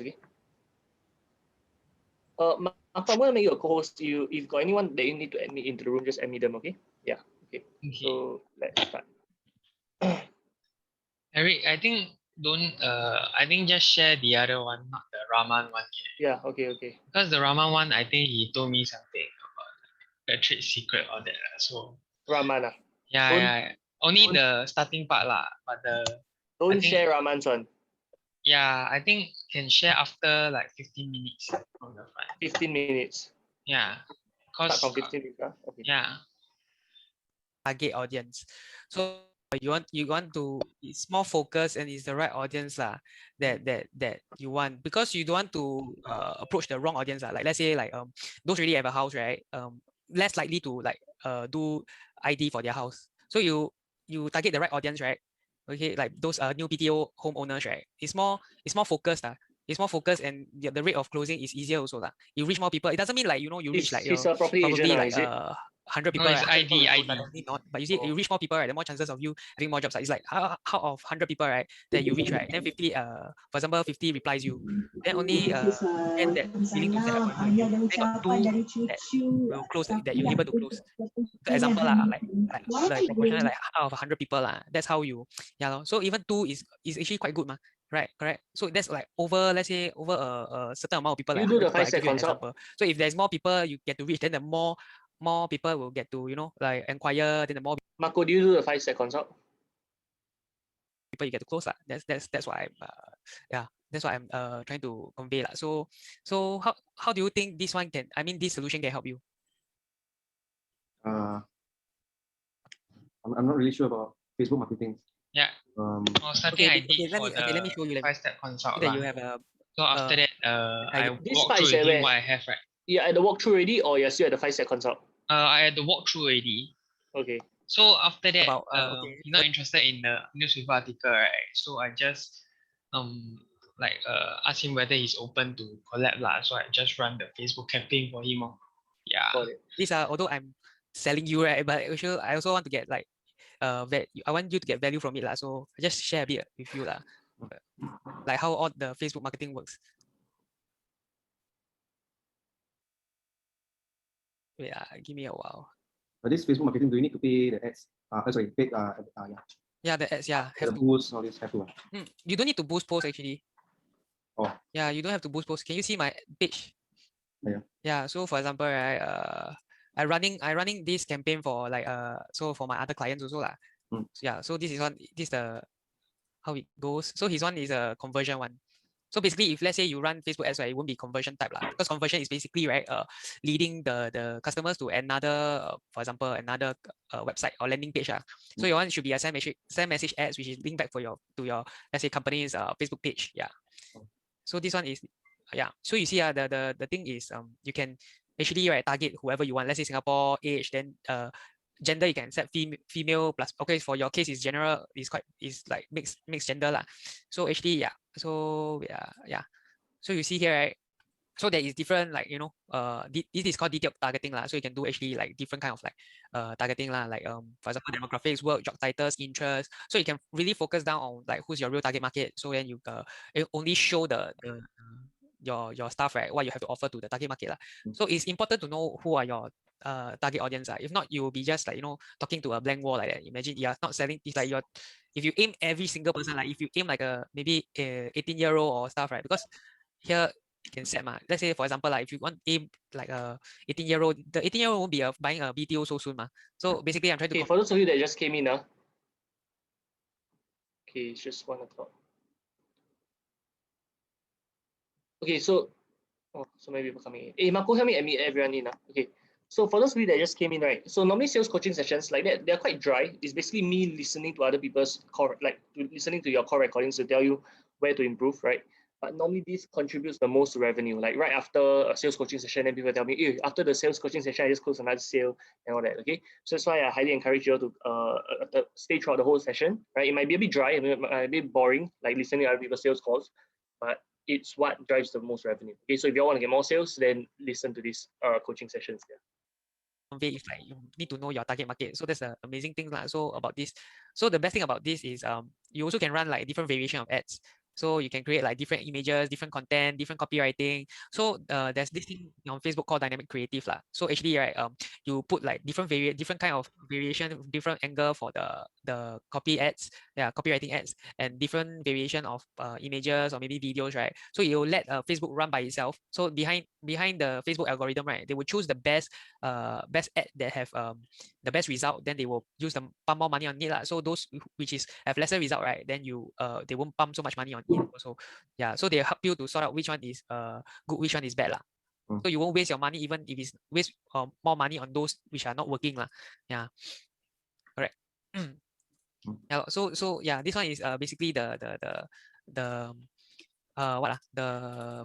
Okay. Marco, I'm gonna make you a co-host. If you got anyone that you need to admit into the room, just admit them. Okay. Yeah. Okay. So let's start. Eric, I think just share the other one, not the Raman one yet. Yeah. Okay. Okay. Because the Raman one, I think he told me something about the trade secret or that. So Raman. yeah. Only the starting part lah, but Don't share Raman's one. Yeah, I think can share after like 15 minutes from the front. 15 minutes. Yeah. Start from 15 minutes. Okay. Yeah. Target audience. So you want to, it's more focused and it's the right audience that you want, because you don't want to approach the wrong audience like let's say like those already have a house, right? Less likely to like do ID for their house. So you target the right audience, right? Okay, like those new BTO homeowners, right? It's more focused. It's more focused, and the rate of closing is easier also. You reach more people. It doesn't mean like, you know, you reach like he's a property probably agent, like is it? 100 people. No, it's right? ID. Definitely not. But you see, you reach more people, right? The more chances of you having more jobs. It's like how of 100 people, right, that you reach, right? Then 50, for example, 50 replies you. Then only 10 that willing to set appointment with you. Then got 2 that will close, that you're able to close. So example like proportional, like out of 100 people that's how you, so even 2 is actually quite good, right? Correct. So that's like over, let's say over a certain amount of people, like you do the 100 people. I 5-step give you an consult. example. So if there's more people you get to reach, then the more people will get to, you know, like inquire. Then the more Marco, do you do the 5-step consult? people you get to close. That's what I'm that's what I'm trying to convey. So how do you think this one can, I mean, this solution can help you? I'm not really sure about Facebook marketing. Yeah. Starting I did let me show you. 5-step consult. That you have a. So after that, I walked through with him what I have, right? Yeah, at the walkthrough already, or you're still at the 5-step consult? I had the walkthrough already. Okay. So after that, he's not interested in the newspaper article, right? So I just ask him whether he's open to collab lah. So I just run the Facebook campaign for him. Yeah. These are, although I'm selling you, right, but actually I also want to get like I want you to get value from it lah. So I just share a bit with you lah, like how all the Facebook marketing works. Yeah, give me a while. But this Facebook marketing, do you need to pay the ads? Sorry, paid yeah. Yeah, the ads, yeah. Have to boost all this, have to. You don't need to boost posts actually. Oh. Yeah, you don't have to boost posts. Can you see my page? Yeah. Yeah. So for example, right, I running this campaign for like so for my other clients also lah. Yeah. So this is the how it goes. So his one is a conversion one. So basically, if let's say you run Facebook ads, right, it won't be conversion type lah, because conversion is basically, right, leading the customers to another, for example, another website or landing page. So your one should be a send message ads, which is linked back to your let's say company's Facebook page. Yeah. So this one is, yeah. So you see, the thing is, you can actually, right, target whoever you want. Let's say Singapore, age, then gender you can set female plus. Okay, for your case is general, is like mixed gender lah. So actually, yeah. So yeah. So you see here, right? So there is different, like, you know, this is called detailed targeting lah. So you can do actually like different kind of like targeting lah, like for example, demographics, work, job titles, interests. So you can really focus down on like who's your real target market. So then you only show your stuff, right, what you have to offer to the target market lah. So it's important to know who are your target audience. If not, you will be just like, you know, talking to a blank wall like that. Imagine you're not selling. It's like if you aim every single person, like if you aim like maybe a 18-year-old or stuff, right? Because here you can set let's say for example, like if you want aim like a 18-year-old, the 18-year-old won't be buying a BTO so soon So basically I'm trying to. Okay, for those of you that just came in now. Okay, it's just 1 o'clock. Okay, so so many people coming in. Hey Marco, help me admit everyone in. Okay. So for those of you that just came in, right? So normally sales coaching sessions like that, they're quite dry. It's basically me listening to other people's listening to your call recordings to tell you where to improve, right? But normally this contributes the most to revenue. Like right after a sales coaching session, then people tell me, hey, after the sales coaching session, I just closed another sale and all that. Okay. So that's why I highly encourage you to stay throughout the whole session, right? It might be a bit dry, it might be a bit boring, like listening to other people's sales calls, but it's what drives the most revenue. Okay, so if you want to get more sales, then listen to these coaching sessions. Yeah. If like you need to know your target market, so that's the amazing thing lah. So about this, so the best thing about this is you also can run like different variation of ads. So you can create like different images, different content, different copywriting. So there's this thing on Facebook called dynamic creative lah. So actually, right, you put like different kind of variation, different angle for the copy ads, yeah, copywriting ads, and different variation of images or maybe videos, right? So you will let Facebook run by itself. So behind the Facebook algorithm, right, they will choose the best ad that have the best result, then they will use the pump more money on it lah. So those which is have lesser result, right, then you they won't pump so much money on it also. Yeah, so they help you to sort out which one is good, which one is bad lah. So you won't waste your money even if it's waste more money on those which are not working lah. Yeah, correct. Yeah, so yeah, this one is basically the the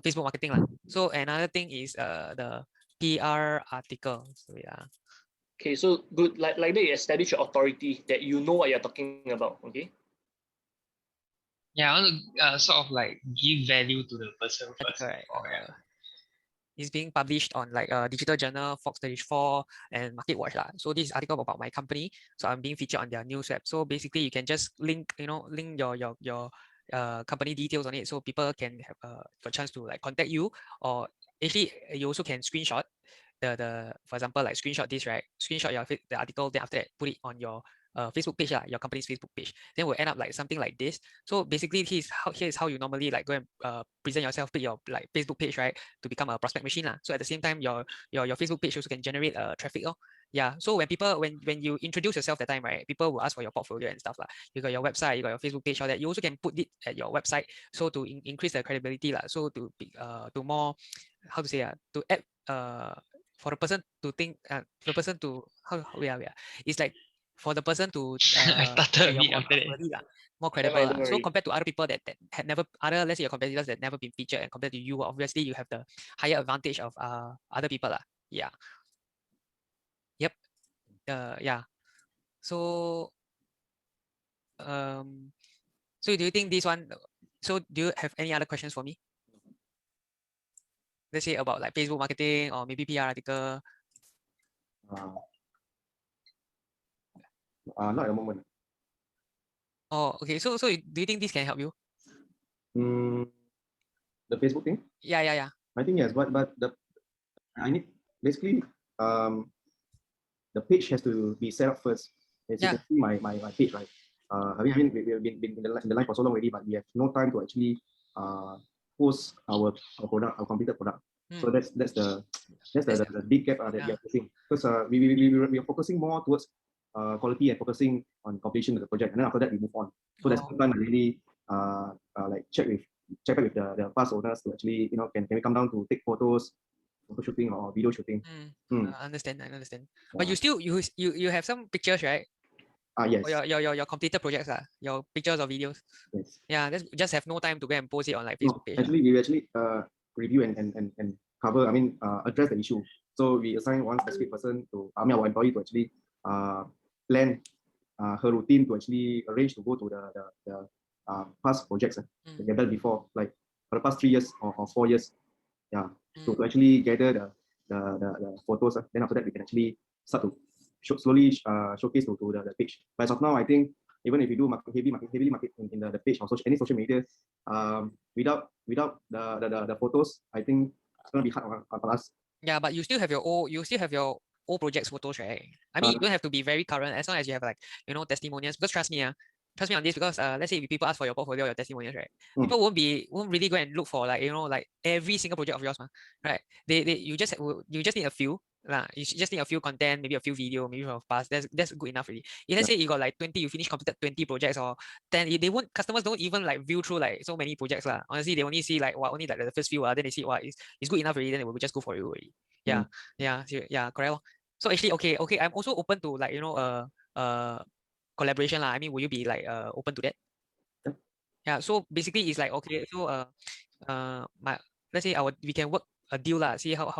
Facebook marketing lah. So another thing is the PR article. So yeah. Okay, so good. Like that, you establish your authority that you know what you're talking about. Okay. Yeah, I want to sort of like give value to the person first. Article, right? Yeah. Is being published on like Digital Journal, Fox 34, and Market Watch lah. So this is article about my company. So I'm being featured on their news web. So basically, you can just link your company details on it, so people can have a chance to like contact you, or actually you also can screenshot the for example, like screenshot this, right? Screenshot the article, then after that put it on your Facebook page lah, your company's Facebook page. Then we'll end up like something like this. So basically, here's how you normally like go and present yourself, put your like Facebook page, right, to become a prospect machine lah. So at the same time, your Facebook page also can generate traffic. Yeah. So when people when you introduce yourself that time, right, people will ask for your portfolio and stuff lah. You got your website, you got your Facebook page, all that. You also can put it at your website, so to increase the credibility lah. So to be to more, how to say to add for the person to think the person to it's like for the person to I started a bit more after that. trustworthy lah, more credible Don't lah. So worry. compared to other people that had never, let's say your competitors that never been featured, and compared to you, obviously you have the higher advantage of other people lah. Yeah. Yep. Yeah. So so do you think this one, so do you have any other questions for me? Let's say about like Facebook marketing or maybe PR article. Not at the moment. Oh, okay. So do you think this can help you? The Facebook thing? Yeah. I think yes, but I need basically the page has to be set up first. As you can see my page, right? We've been in the line for so long already, but we have no time to actually post our product, our completed product. So that's the big gap that we are facing, because we are focusing more towards quality and focusing on completion of the project, and then after that we move on. So that's the time I really like check back with the past owners to actually, can we come down to take photos, photo shooting or video shooting. I understand. But you still you have some pictures, right? Yes. Or your completed projects, your pictures or videos. Yes. Yeah, just have no time to go and post it on like Facebook page. Actually, we actually review and cover, address the issue. So we assign one specific person to, our employee to actually plan her routine to actually arrange to go to the past projects that they've done before, like for the past 3 years or 4 years. Yeah. So to actually gather the photos, then after that we can actually start to slowly showcase to the page. But as of now, I think even if you do heavily market in the page or any social media, without the photos, I think it's gonna be hard on us. Yeah, but you still have your old projects photos, right? I mean, you don't have to be very current, as long as you have like testimonials. Because trust me on this, because let's say if people ask for your portfolio or your testimonials, right? People won't really go and look for like like every single project of yours, right? You just need a few. You just need a few content, maybe a few video, maybe from past. That's good enough already. If let's say you got like 20, you completed 20 projects, or 10, customers don't even like view through like so many projects. Honestly, they only see like only like the first few, then they see it's good enough already, then they will just go for you already. Yeah, correct. So actually, okay, I'm also open to like collaboration lah. I mean, will you be like open to that? Yeah. So basically, it's like, okay, so let's say we can work a deal lah. See how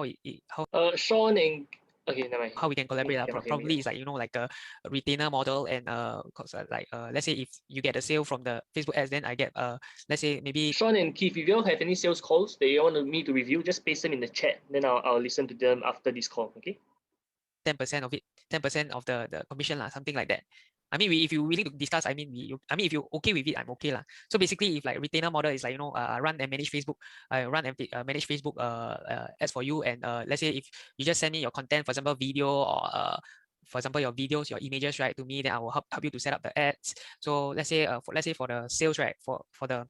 Sean and okay, never mind. How we can collaborate. Okay, Probably it's like like a retainer model, and like let's say if you get a sale from the Facebook ads, then I get let's say maybe Sean and Keith, if you all have any sales calls that you want me to review, just paste them in the chat. Then I'll listen to them after this call. Okay. 10% of it, 10% of the commission lah, something like that. I mean, if you willing to discuss, I mean, if you're okay with it, I'm okay lah. So basically, if like retainer model is like, you know, run and manage Facebook, run and manage Facebook ads for you, and let's say if you just send me your content, for example, video or for example, your videos, your images, right, to me, then I will help you to set up the ads. So let's say for the sales, right, for the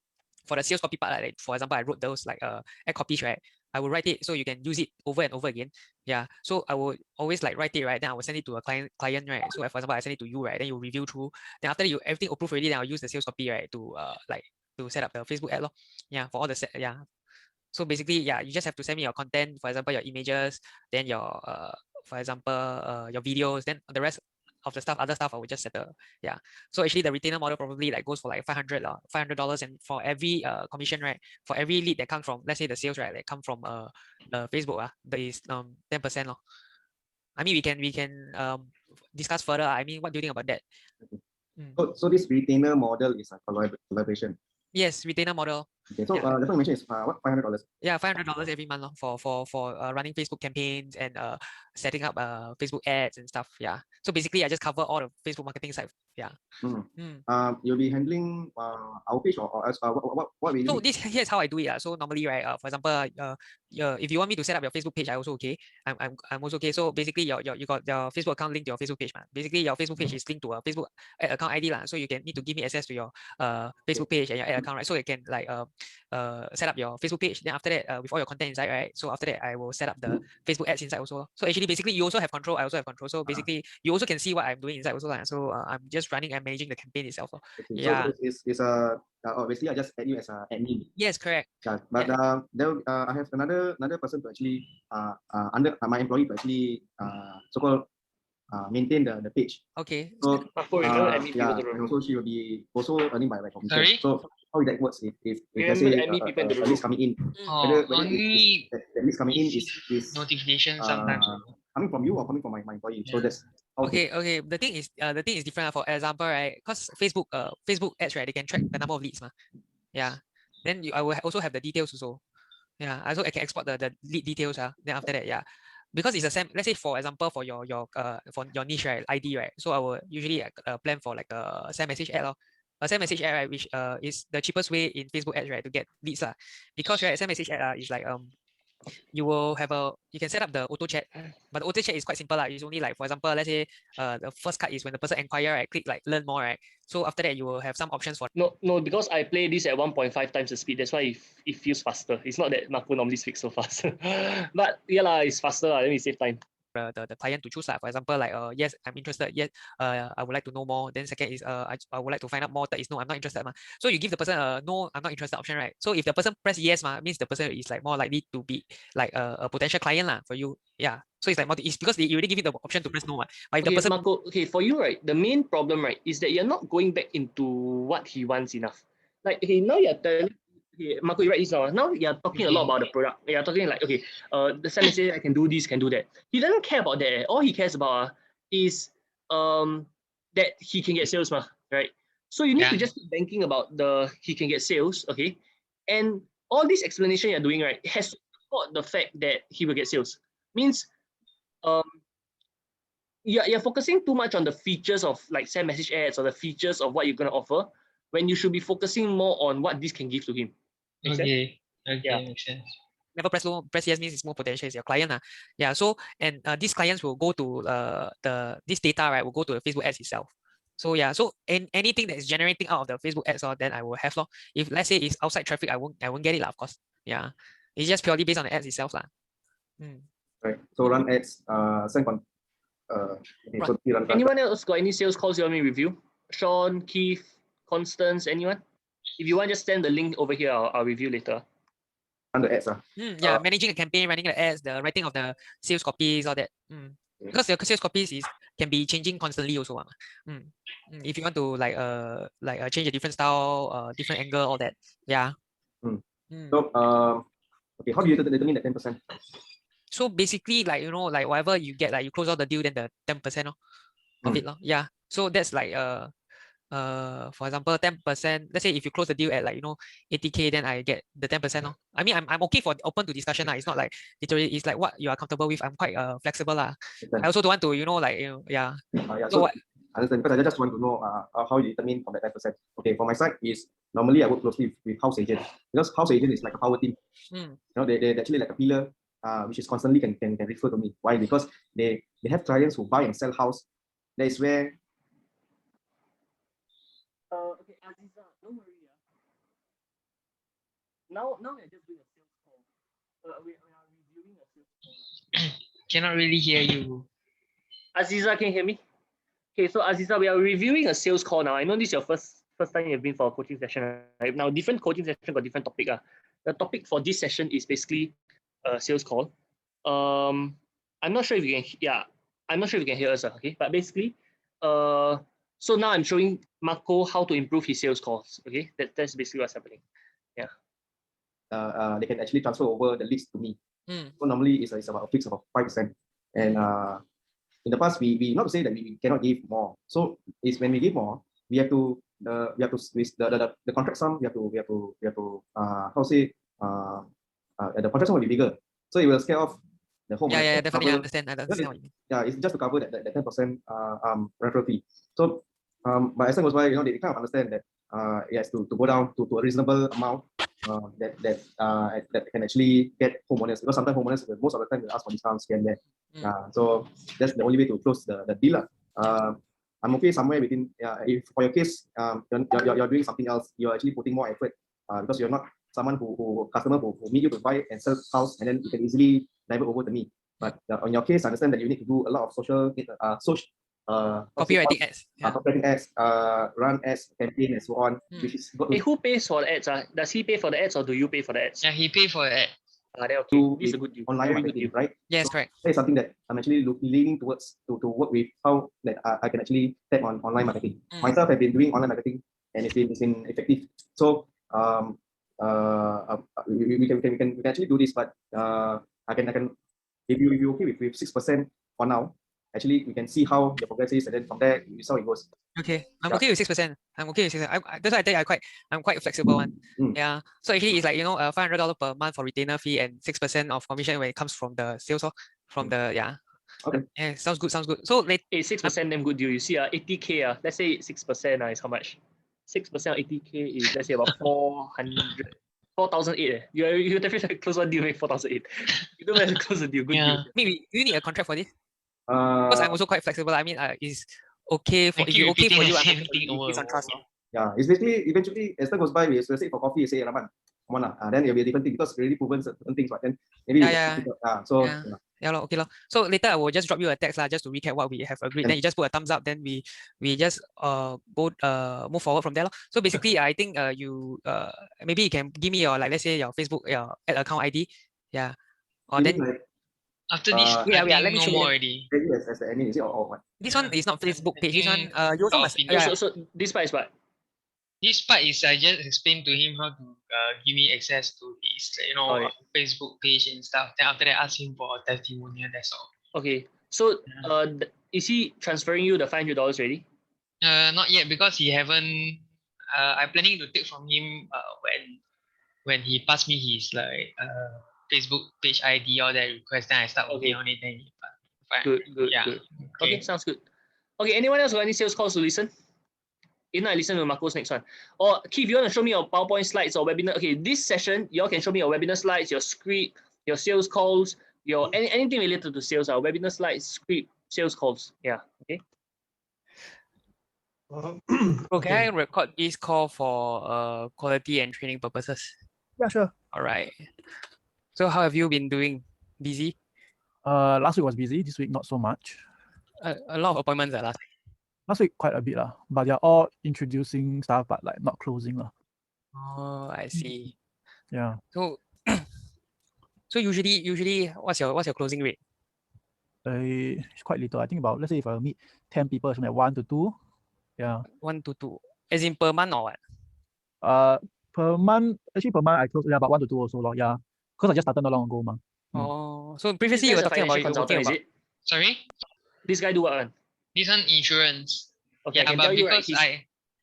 sales copy part, like for example, I wrote those like ad copies, right, I will write it so you can use it over and over again. Yeah, so I will always like write it, right, then I will send it to a client, right. So for example, I send it to you, right, then you review through, then after you everything approved already, then I'll use the sales copy, right, to like to set up the Facebook ad, yeah, for all the set, yeah. So basically, yeah, you just have to send me your content, for example, your images, then your for example, your videos, then the rest of the stuff, other stuff, I will just settle. Yeah. So actually, the retainer model probably like goes for like $500, and for every commission, right, for every lead that comes from, let's say the sales, right, that come from Facebook, there is 10%. I mean, we can discuss further. I mean, what do you think about that? So this retainer model is a collaboration. Yes, retainer model. Okay, so yeah. the one you mentioned is what, $500? Yeah, $500 every month for running Facebook campaigns and setting up Facebook ads and stuff. Yeah. So basically, I just cover all the Facebook marketing side. Yeah. You'll be handling our page or what we. So here's how I do it. So normally, right, for example, if you want me to set up your Facebook page, I also okay. I'm also okay. So basically, you got your Facebook account linked to your Facebook page, man. Basically, your Facebook page is linked to a Facebook account ID, lah. So you can need to give me access to your Facebook page and your ad account, right? So you can like set up your Facebook page. Then after that, with all your content inside, right? So after that, I will set up the Facebook ads inside also. So actually, basically, you also have control. I also have control. So basically, you also can see what I'm doing inside also, lah. So I'm just running and managing the campaign itself. Okay, yeah. So it's a obviously I just add you as an admin. Yes, correct. Yeah, but yeah. Then I have another person to actually under my employee to actually so-called maintain the page. Okay. So yeah, and also she will be also earning by commission. Sorry? So how that works if let's say leads coming in, whether only the leads coming in is notification sometimes. coming from you or coming from my employee. So that's okay. The thing is different. For example, right, because Facebook ads, right, they can track the number of leads, yeah. Then I will also have the details also. Yeah, also I can export the lead details. Then after that, yeah, because it's a SAM. Let's say for example, for your niche, right, ID, right. So I will usually plan for like a SAM message ad, a SAM message ad, right, which is the cheapest way in Facebook ads, right, to get leads, because right, SAM message ad is like you can set up the auto chat, but the auto chat is quite simple. It's only like, for example, let's say the first cut is when the person inquire, right, click like learn more, right. So after that, you will have some options for no, because I play this at 1.5 times the speed. That's why it feels faster. It's not that Marco normally speaks so fast. But yeah, it's faster, then we save time. The client to choose, for example, like yes, I'm interested, yes, I would like to know more. Then second is I would like to find out more. Third is no, I'm not interested, so you give the person a no, I'm not interested option, right? So if the person press yes, means the person is like more likely to be like a potential client for you. Yeah, so it's like it's because you already give you the option to press no. But if the person Marco, for you, right, the main problem, right, is that you're not going back into what he wants enough. Like, now you're telling. Okay, Marco, you write this now. Now you're talking a lot about the product. You're talking like, okay, the same message, I can do this, can do that. He doesn't care about that. All he cares about is that he can get sales, right? So you need to just keep banking about he can get sales, okay? And all this explanation you're doing, right, has to support the fact that he will get sales. Means you're focusing too much on the features of like send message ads or the features of what you're going to offer, when you should be focusing more on what this can give to him. Okay, makes sense. Never press yes means it's more potential, is your client. Yeah, so and these clients will go to this data, right, will go to the Facebook ads itself. So yeah, so anything that is generating out of the Facebook ads, then I will have. If let's say it's outside traffic, I won't get it, of course. Yeah, it's just purely based on the ads itself. Right. So run ads, send anyone else got any sales calls you want me to review? Sean, Keith, Constance, anyone? If you want, just send the link over here. I'll review later. Run the ads. Yeah, managing a campaign, running the ads, the writing of the sales copies, all that. Because the sales copies can be changing constantly also. If you want to like change a different style, different angle, all that. Yeah. So okay, how do you determine the 10%? So basically, like like whatever you get, like you close out the deal, then the 10% of it. Yeah. So that's like for example, 10%. Let's say if you close the deal at like 80K, then I get the 10%. No? I mean, I'm okay for open to discussion. It's not like literally, it's like what you are comfortable with. I'm quite flexible. I also don't want to, yeah. So what? Understand, because I just want to know how you determine from that 10%. Okay, for my side is normally I work closely with house agent, because house agent is like a power team. They actually like a pillar which is constantly can refer to me. Why? Because they have clients who buy and sell house. That is where okay, Aziza, don't worry. Now we're just doing a sales call. We are reviewing a sales call. Cannot really hear you. Aziza, can you hear me? Okay, so Aziza, we are reviewing a sales call now. I know this is your first time you've been for a coaching session. Right? Now, different coaching session got different topic. The topic for this session is basically a sales call. I'm not sure if you can. I'm not sure if you can hear us. Okay, but basically, so now I'm showing Marco how to improve his sales calls. Okay, that's basically what's happening. Yeah. They can actually transfer over the leads to me. So normally it's about a fix of 5%. And in the past, we not to say that we cannot give more. So it's when we give more, we have to the contract sum. We have to how say the contract sum will be bigger. So it will scale off the home. Yeah, definitely. I understand what you mean. Yeah, it's just to cover that 10% referral fee. So but as time goes by, they kind of understand that it has to go down to a reasonable amount that can actually get homeowners, because sometimes homeowners most of the time will ask for discounts here and there. So that's the only way to close the deal. I'm okay somewhere between. If for your case, you're doing something else, you're actually putting more effort because you're not someone customer who meet you to buy and sell house, and then you can easily divert over to me. But on your case, I understand that you need to do a lot of social copywriting ads. Copywriting ads, run ads, campaign, and so on. Which is who pays for the ads? Does he pay for the ads or do you pay for the ads? Yeah, he pay for the ad. Okay. This is a good deal. Online marketing, right? Yes, so correct. That is something that I'm actually leaning towards to work with, how that I can actually tap on online marketing. Myself, I've been doing online marketing and it's been effective. So we can actually do this, but I can if you're okay with 6% for now, actually we can see how the progress is, and then from there we saw it goes. Okay, I'm okay with 6%. I'm okay with 6%. That's why I tell you I'm quite flexible one. Yeah. So actually it's like $500 per month for retainer fee and 6% of commission when it comes from the sales from the Okay. Yeah, sounds good. So 6% damn good deal. You see 80K let's say 6% is how much? 6% of 80K is let's say about 4,008. You definitely close one deal make 4,008. You don't have to close a deal. Good deal. Maybe you need a contract for this? Because I'm also quite flexible. I mean, it's okay for if you okay for you. I'm okay for you. Trust. Yeah, it's basically eventually as time goes by, we sit for coffee and say, Raman, come on, then it'll be a different thing because we already proven certain things, but then maybe okay. So later I will just drop you a text just to recap what we have agreed. Then you just put a thumbs up. Then we just both move forward from there. So basically, I think you maybe you can give me your let's say your Facebook ad account ID. Yeah. Or then after this, let me show you already. As the admin, is it or what? This one is not Facebook page. This one you also must. So this part is what? This part is I just explained to him how to give me access to his Facebook page and stuff. Then after that, ask him for a testimonial. That's all. Okay. So is he transferring you the $500 already? Not yet, because he haven't. I'm planning to take from him when he passed me his Facebook page ID or that request. Then I start working on it. Then Good. Okay, sounds good. Okay, anyone else got any sales calls to listen? If not, I listen to Marco's next one. Or Keith, you want to show me your PowerPoint slides or webinar? Okay, this session, you all can show me your webinar slides, your script, your sales calls, your anything related to sales, webinar slides, script, sales calls. Yeah. Okay. Can I record this call for quality and training purposes? Yeah, sure. All right. So how have you been doing? Busy? Last week was busy. This week not so much. A lot of appointments last week. Last week quite a bit but they're all introducing stuff, but like not closing Oh, I see. Yeah. So usually what's your closing rate? It's quite little. I think about, let's say if I meet 10 people, it's like 1 to 2. Yeah. 1 to 2. As in per month or what? Per month I close about 1 to 2 also yeah. Because I just started not long ago. Oh, so previously you were talking about consultant, is it? Sorry? This guy do what one? This one insurance. Okay, yeah, I can tell you because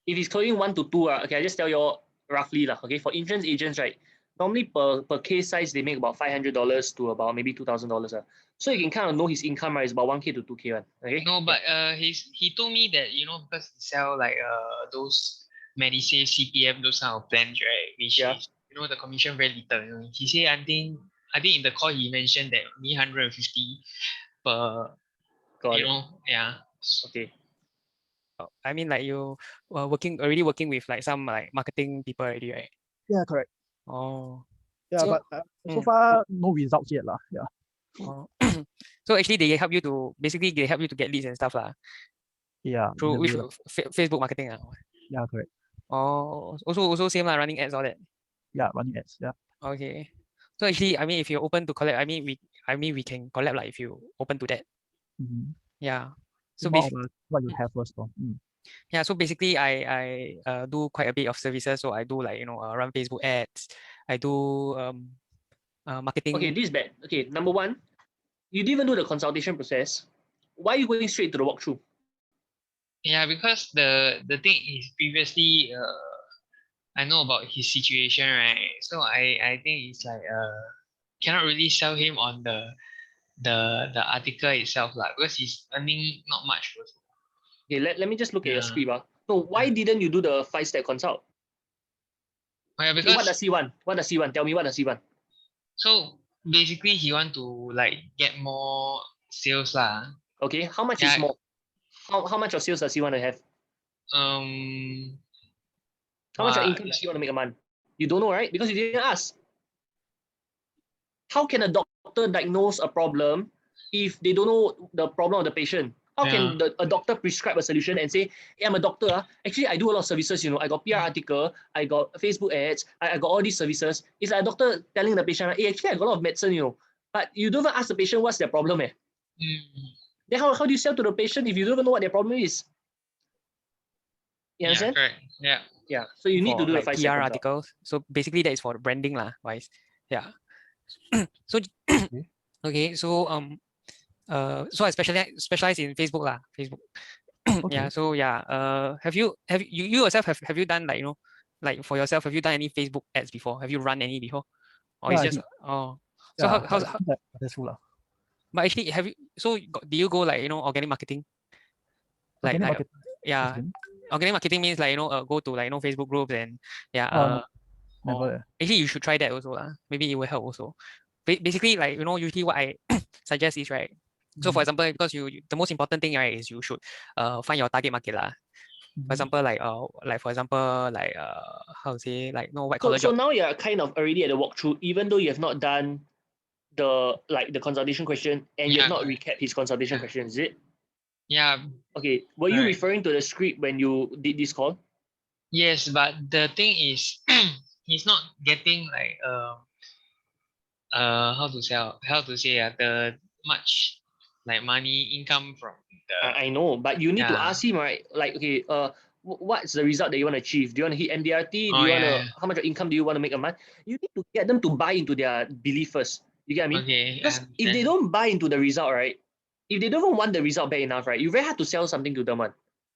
if he's closing 1 to 2, okay, I just tell you all roughly lah. Okay, for insurance agents, right? Normally per case size they make about $500 to about maybe $2,000. So you can kind of know his income, right? Is about 1K to 2K one. Okay. No, but he told me that because he sell like those Medisave, CPF, those kind of plans, right? Which Yeah. is the commission very little. He say I think in the call he mentioned that only 150 per. Got it. Yeah. Okay. I mean, like you already working with like some like marketing people already, right? Yeah, correct. Oh. Yeah, So- but so far no results yet lah. Yeah. Oh. So actually they help you to get leads and stuff lah. Yeah. Through in a with way lah. Facebook marketing. Yeah, correct. Oh, also same lah, running ads, all that. Yeah, running ads. Yeah. Okay. So actually, I mean, if you're open to collab, I mean, we can collab like if you open to that. Mm-hmm. Yeah. So More basically, about what you have first. yeah. So basically, I do quite a bit of services. So I do like run Facebook ads. I do marketing. Okay, this is bad. Okay, number one, you didn't even do the consultation process. Why are you going straight to the walkthrough? Yeah, because the thing is previously I know about his situation, right? So I think it's like cannot really sell him on the article itself lah, because he's earning not much also. Okay, let me just look at your Yeah. script. So why didn't you do the 5-step consult? Oh, yeah, Okay, because what does he want? What does he want? Tell me, what does he want? so basically he want to like get more sales lah. Okay, how much is Yeah. more? How much of sales does he want to have? How much of income does he want to make a month? You don't know, right? Because you didn't ask. How can a doctor diagnose a problem if they don't know the problem of the patient? How can a doctor prescribe a solution and say, hey, I'm a doctor. Actually, I do a lot of services. I got PR article, I got Facebook ads, I got all these services. It's like a doctor telling the patient, hey, actually, I got a lot of medicine, But you don't even ask the patient what's their problem. Then how do you sell to the patient if you don't even know what their problem is? You understand? Correct. Yeah. Yeah. So you need to do like the 5-step PR consult. articles. So basically that is for the branding lah, wise. Yeah. So okay. So so I specialize in Facebook lah. Facebook. Yeah. So yeah. Have you yourself have you done like like for yourself, have you done any Facebook ads before? Have you run any before? Or Yeah, it's I just did. So Yeah, how that's true lah. but actually have you do you go like organic marketing? Like, Organic marketing. yeah. as in? Organic marketing means like go to like Facebook groups and yeah. No, never. Actually you should try that also lah. Maybe it will help also. Basically like usually what I suggest is right. So for example, because the most important thing right is you should find your target market lah. For example, like how to say, like white collar So job. now you're kind of already at the walkthrough, even though you have not done the consultation question and you have not recapped his consultation question, is it? Yeah. Okay. Were you Right. referring to the script when you did this call? Yes, but the thing is he's not getting like how to say the much like money income from the I know, but you need to Yeah. ask him, right? Like, okay, what's the result that you want to achieve? Do you want to hit MDRT? Do Oh, you want to? yeah. How much of income do you want to make a month? You need to get them to buy into their belief first. You get what I mean? Okay. Because if they don't buy into the result, right? If they don't even want the result bad enough, right? You very hard to sell something to them.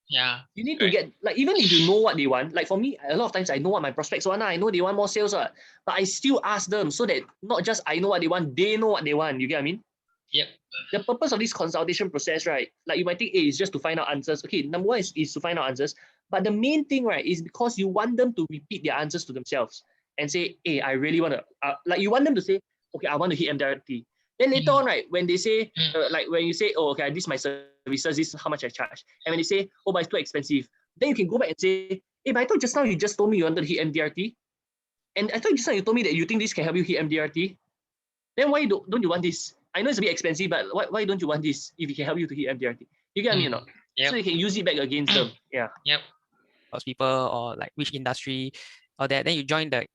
Yeah. You need to Correct. get, like, even if you know what they want, like for me, a lot of times I know what my prospects want. I know they want more sales, but I still ask them so that not just I know what they want, they know what they want. You get what I mean? Yep. The purpose of this consultation process, right? Like you might think, hey, it's just to find out answers. Okay, number one is to find out answers. But the main thing, right, is because you want them to repeat their answers to themselves and say, hey, I really want to, like you want them to say, okay, I want to hit MDRT. Then later on, right, when they say, like when you say, oh, okay, this is my services, this is how much I charge. And when they say, oh, but it's too expensive, then you can go back and say, hey, but I thought just now you just told me you wanted to hit MDRT. And I thought just now you told me that you think this can help you hit MDRT. Then why don't you want this? I know it's a bit expensive, but why don't you want this if it can help you to hit MDRT? You get me or not? Yep. So you can use it back against them. Yeah. Yep. Those people or like which industry or that, then you join the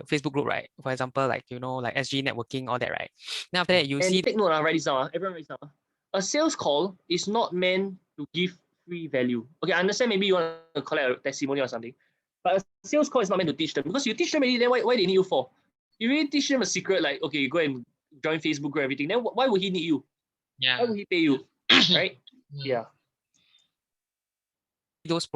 Facebook group, right? For example, like like SG networking, all that, right? Then after that you And see take note, write this down. Everyone write this down. A sales call is not meant to give free value. Okay, I understand maybe you want to collect a testimonial or something, but a sales call is not meant to teach them, because you teach them already, then why they need you for? You really teach them a secret, like, okay, go and join Facebook group, everything. Then why would he need you? Yeah. Why would he pay you? Right? Yeah. those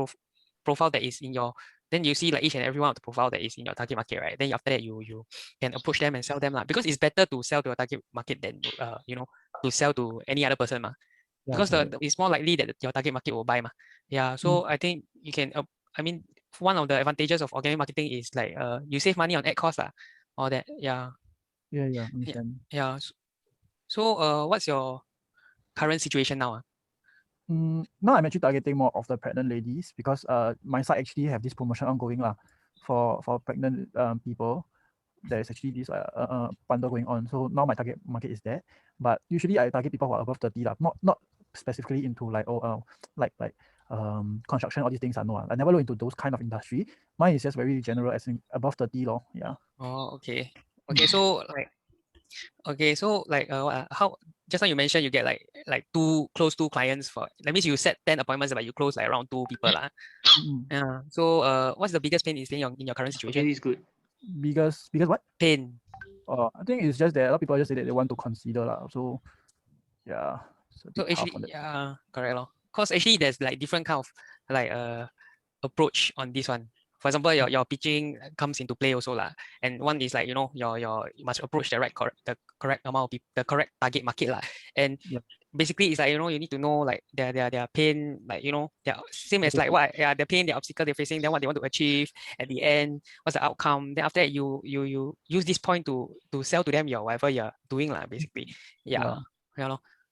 profile that is in your, then you see like each and every one of the profile that is in your target market, right? Then after that you can approach them and sell them lah. Because it's better to sell to a target market than to sell to any other person because it's more likely that your target market will buy Yeah, so I think you can I mean, one of the advantages of organic marketing is like you save money on ad cost or that. Yeah, understand. yeah. So what's your current situation now? Now I'm actually targeting more of the pregnant ladies because my site actually have this promotion ongoing for pregnant people. There is actually this bundle going on. So now my target market is there. But usually I target people who are above 30 not specifically into like construction, all these things. No, I never look into those kind of industry. Mine is just very general, as in above 30 law. Yeah. Oh, okay. So like how just now you mentioned you get like close two clients for, that means you set 10 appointments but you close like around 2 people Yeah. So what's the biggest pain is in your current situation? Okay, this is good. Biggest what? Pain. I think it's just that a lot of people just say that they want to consider So yeah. So actually, correct lor. Cause actually there's like different kind of like approach on this one. For example, your pitching comes into play also lah. And one is like, you must approach the correct amount of people, the correct target market lah. And basically it's like, you need to know like their pain, like, they're same as like their pain, their obstacle they're facing, then what they want to achieve at the end, what's the outcome. Then after that you use this point to sell to them your whatever you're doing lah, basically. Yeah.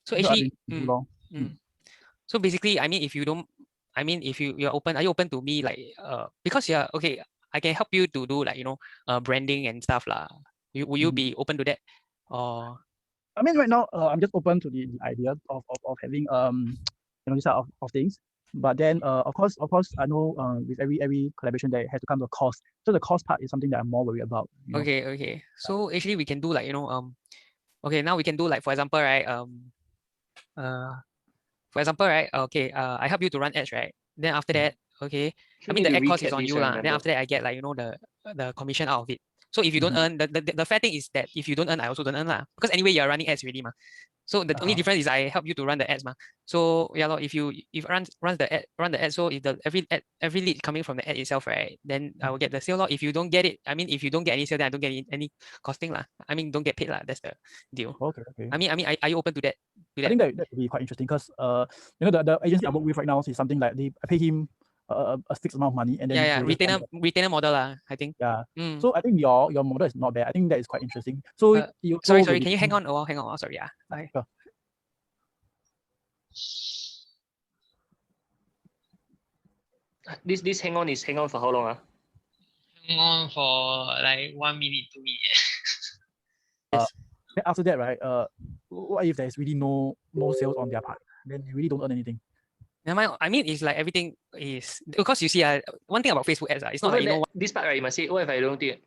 So actually, so basically, I mean, if you're open, are you open to me like because okay, I can help you to do like branding and stuff lah. Will you be open to that? Or I mean, right now I'm just open to the idea of having this type of things. But then of course I know with every collaboration there has to come to a cost. So the cost part is something that I'm more worried about. Okay. So actually we can do like okay, now we can do like, for example, right, okay, I help you to run ads, right? Then after that, okay, I mean the ad cost is on you lah. Then after that I get like the commission out of it. So if you don't earn, the fair thing is that if you don't earn, I also don't earn lah. Because anyway you're running ads already So the only difference is I help you to run the ads So yeah, if run the ad, so if every lead coming from the ad itself, right, then I will get the sale If you don't get it, I mean, if you don't get any sale, then I don't get any costing lah. I mean, don't get paid lah. That's the deal. Okay. I mean, are you open to that? I think that would be quite interesting because the agency I work with right now is something like I pay him a fixed amount of money and then retainer model I think. Yeah. So I think your model is not bad. I think that is quite interesting. So sorry, can you hang on? Oh, hang on. Oh, sorry. Bye. Sure. This hang on for how long? Hang on for like 1 minute, 2 minutes. Then after that, right? What if there's really no sales on their part? Then you really don't earn anything. Never mind. I mean, it's like everything is because you see, one thing about Facebook ads, it's not like this part, right? You must say, what if I don't think,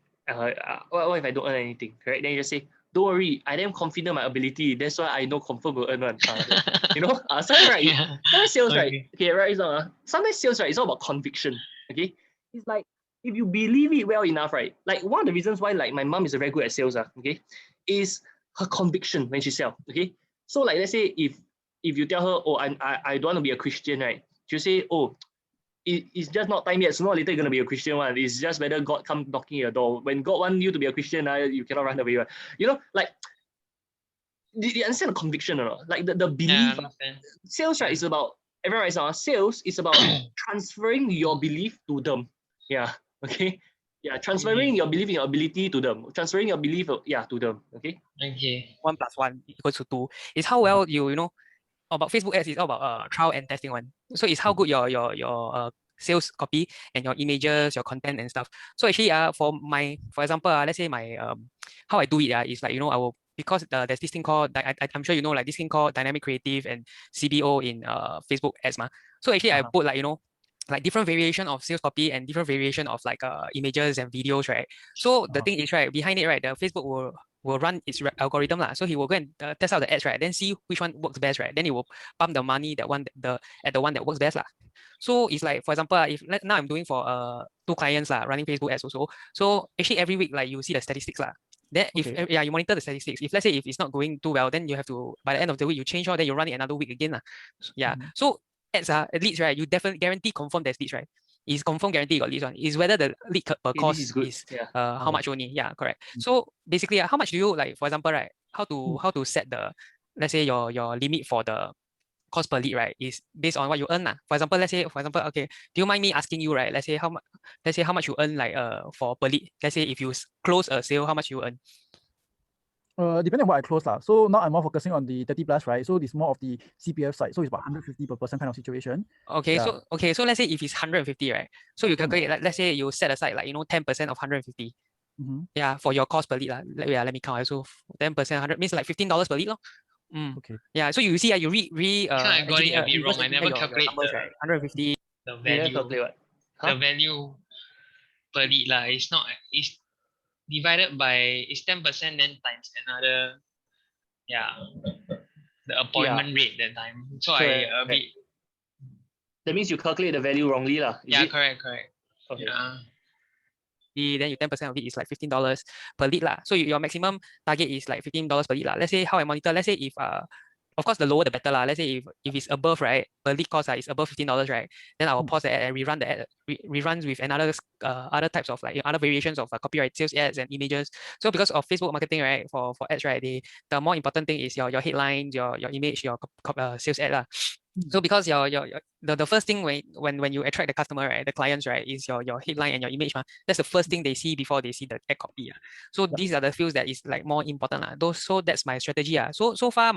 what if I don't earn anything, correct? Then you just say, don't worry, I am confident in my ability. That's why I know confirm will earn one. Sometimes right, sometimes sales right. Okay, right. Sometimes sales right. It's all about conviction. Okay, it's like if you believe it well enough, right? Like one of the reasons why like my mom is very good at sales, okay, is her conviction when she sells. Okay, so like let's say if you tell her, oh, I don't want to be a Christian, right? She'll say, oh, it's just not time yet. Sooner or later you're gonna be a Christian one. It's just whether God come knocking your door. When God wants you to be a Christian, you cannot run away. Like do you understand the conviction or not? Like the belief. Sales, right, is about everyone right now. Sales is about transferring your belief to them. Yeah. Okay. Yeah, transferring your belief in your ability to them. Transferring your belief, to them. Okay. 1 + 1 = 2. It's how well you about Facebook ads is all about trial and testing one. So it's how good your sales copy and your images, your content and stuff. So actually for example, let's say my how I do it is like I will, because there's this thing called I'm sure like this thing called dynamic creative and CBO in Facebook ads So actually I put like different variation of sales copy and different variation of like images and videos, right? So the thing is, right, behind it, right, the Facebook will run its algorithm So he will go and test out the ads, right? Then see which one works best, right? Then he will pump the money at the one that works best So it's like, for example, if now I'm doing for 2 clients running Facebook ads also. So actually every week like you see the statistics Then if you monitor the statistics. If let's say if it's not going too well, then you have to, by the end of the week you change then you run it another week again So ads leads, right? You definitely guarantee confirm there's leads, right? is confirm guarantee you got leads one. Is whether the lead per course this is good. is Yeah. how much only. Yeah, correct. So basically, how much do you like, for example, right? How to set the, let's say your limit for the cost per lead, right, is based on what you earn. For example, okay, do you mind me asking you, right? Let's say how much you earn like for per lead. Let's say if you close a sale, how much you earn? Depending on what I close lah. So now I'm more focusing on the 30 plus, right? So it's more of the CPF side. So it's about 150 per person kind of situation. Okay, Yeah. so let's say if it's 150, right? So you calculate, like, let's say you set aside like 10% of 150. Yeah, for your cost per lead. Let me count. So 10%, 100 means like $15 per lead. Okay. Yeah, so you see, you read I got it a bit wrong. I never your calculate numbers, right? 150. the You never value. calculate what? Huh? The value per lead lah. It's not. It's divided by. It's 10% then times another. Yeah. The appointment rate that time. So Correct. I a bit. That means you calculate the value wrongly lah. Yeah, it? correct. Okay. Yeah. Then you 10% of it is like $15 per lead lah. So your maximum target is like $15 per lead lah. Let's say how I monitor. Let's say if of course the lower the better lah. Let's say if it's above, right, per lead cost is above $15, right, then I will pause the ad and rerun the ad, reruns with another other types of like other variations of copyright, sales ads and images. So because of Facebook marketing, right, for ads, right, the more important thing is your headlines, your image, your sales ad lah. So because the first thing when you attract the customer, right, the clients, right, is your headline and your image. That's the first thing they see before they see the ad copy. So these are the fields that is like more important. So that's my strategy. So far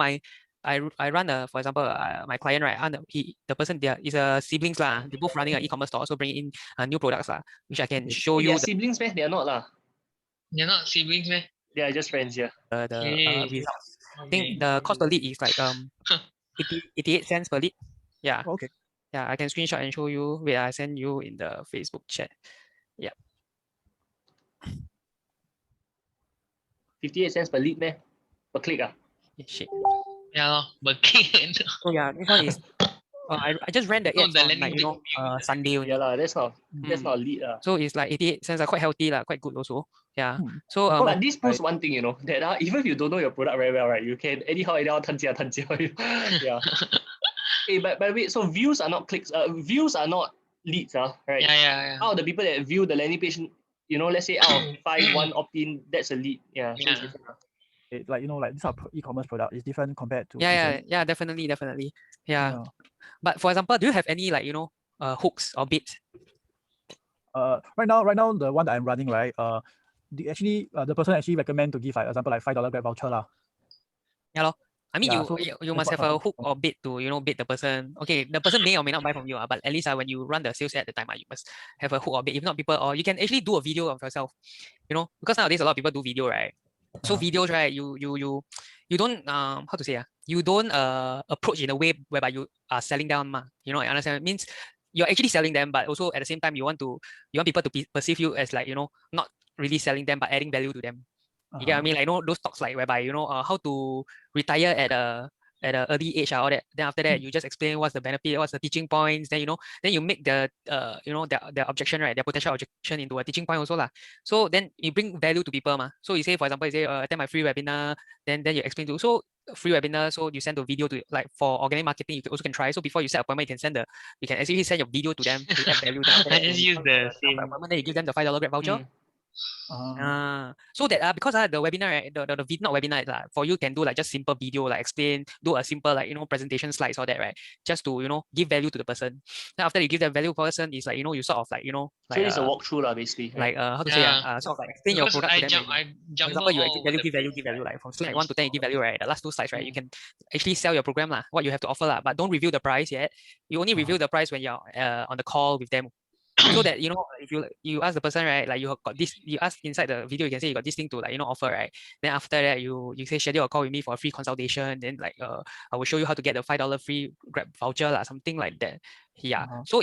I run for example, my client, right, the person there is a siblings lah. They both running an e-commerce store, so bringing in new products lah, which I can show They you are siblings, man. They are not lah. They're not siblings, man. They are just friends, yeah. the results. I think the cost per lead is like 88 cents per lead. Yeah. Okay. Yeah, I can screenshot and show you. Wait, I send you in the Facebook chat. Yeah. 58 cents per lead, man. Per click. Shit. Yeah, but click. So yeah, this one is I just ran the ads on like Sunday only. Yeah lah, that's not a lead lah. So it's like 88 cents, quite healthy lah, quite good also. Yeah. So but this proves one thing, that even if you don't know your product very well, right, you can anyhow 摊价. Yeah. Hey, but wait, so views are not clicks. Views are not leads, right? Yeah. Out of the people that view the landing page, let's say out of 5, 1 opt-in, that's a lead. Yeah. So it's different. Like this e-commerce product is different compared to yeah, definitely. Yeah. But for example, do you have any like hooks or bits? Right now the one that I'm running, right, the person actually recommend to give like example like $5 Grab voucher lah. Yeah lor. I mean, Yeah, you must have a hook or bait to bait the person. Okay, the person may or may not buy from you, but at least when you run the sales at the time, you must have a hook or bait. If not, people, or you can actually do a video of yourself. Because nowadays a lot of people do video, right? So videos, right? You don't how to say you don't approach in a way whereby you are selling them. I understand. It means you're actually selling them, but also at the same time you want people to perceive you as like not really selling them but adding value to them. You get what I mean? Like those talks like whereby how to retire at a early age all that. Then after that you just explain what's the benefit, what's the teaching points. Then then you make the their objection, right, their potential objection into a teaching point also lah. So then you bring value to people So you say, for example, you say attend my free webinar. Then you explain to free webinar. So you send the video to like for organic marketing. You also can try. So before you set appointment, you can actually send your video to them to add value. I just use the same appointment. Then you give them the $5 Grab voucher. So that because the webinar, right, the not webinar for you can do like just simple video, like explain, do a simple like presentation slides or that, right, just to give value to the person. Then after you give that value person, is like you sort of like like so it's a walkthrough lah, basically, like how to say sort of like explain your product to them. For example, you give value like from slide 1 to 10 you give value, right, the last 2 slides, right, you can actually sell your program lah, what you have to offer lah, but don't reveal the price yet. You only reveal the price when you're on the call with them. So that if you ask the person, right, like you got this, you ask inside the video, you can say you got this thing to like offer, right. Then after that you say schedule a call with me for a free consultation. Then like I will show you how to get the $5 free Grab voucher lah, something like that. Yeah. So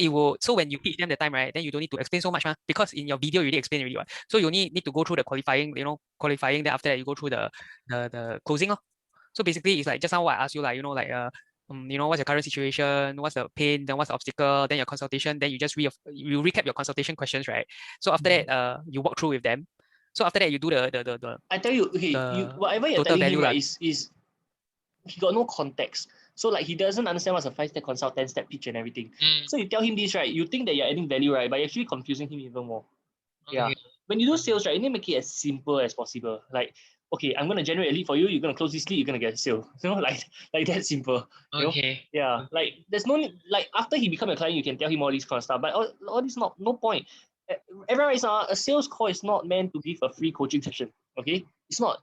when you pitch them the time, right, then you don't need to explain so much because in your video you already explained already. So you need to go through the qualifying. Then after that you go through the closing. So basically it's like just now what I asked you, like what's your current situation, what's the pain, then what's the obstacle, then your consultation, then you just you recap your consultation questions, right? So after that, you walk through with them. So after that, you do the I tell you, okay, whatever you're telling him, right, is he got no context. So like he doesn't understand what's a 5-step consult, 10-step pitch and everything. Mm. So you tell him this, right? You think that you're adding value, right? But you're actually confusing him even more. Yeah. Okay. When you do sales, right, you need to make it as simple as possible. Like, okay, I'm gonna generate a lead for you. You're gonna close this lead. You're gonna get a sale. You know, like that simple. You know? Okay. Yeah. Like there's no need. Like after he become a client, you can tell him all these kind of stuff. But all this no point. Everyone is a sales call is not meant to give a free coaching session. Okay, it's not.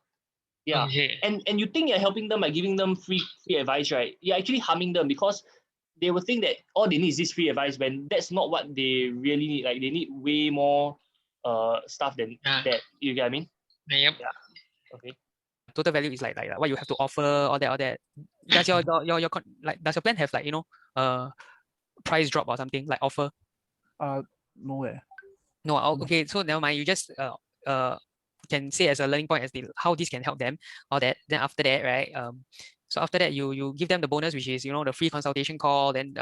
Yeah. Okay. And you think you're helping them by giving them free advice, right? You're actually harming them because they will think that all they need is this free advice when that's not what they really need. Like they need way more stuff than that. You get what I mean? Yep. Yeah. Okay. Total value is like what you have to offer, all that. Does your does your plan have like, you know, price drop or something like offer? Nowhere. No. Okay, so never mind. You just can say as a learning point as how this can help them, all that. Then after that, right? So after that, you give them the bonus, which is, you know, the free consultation call. Then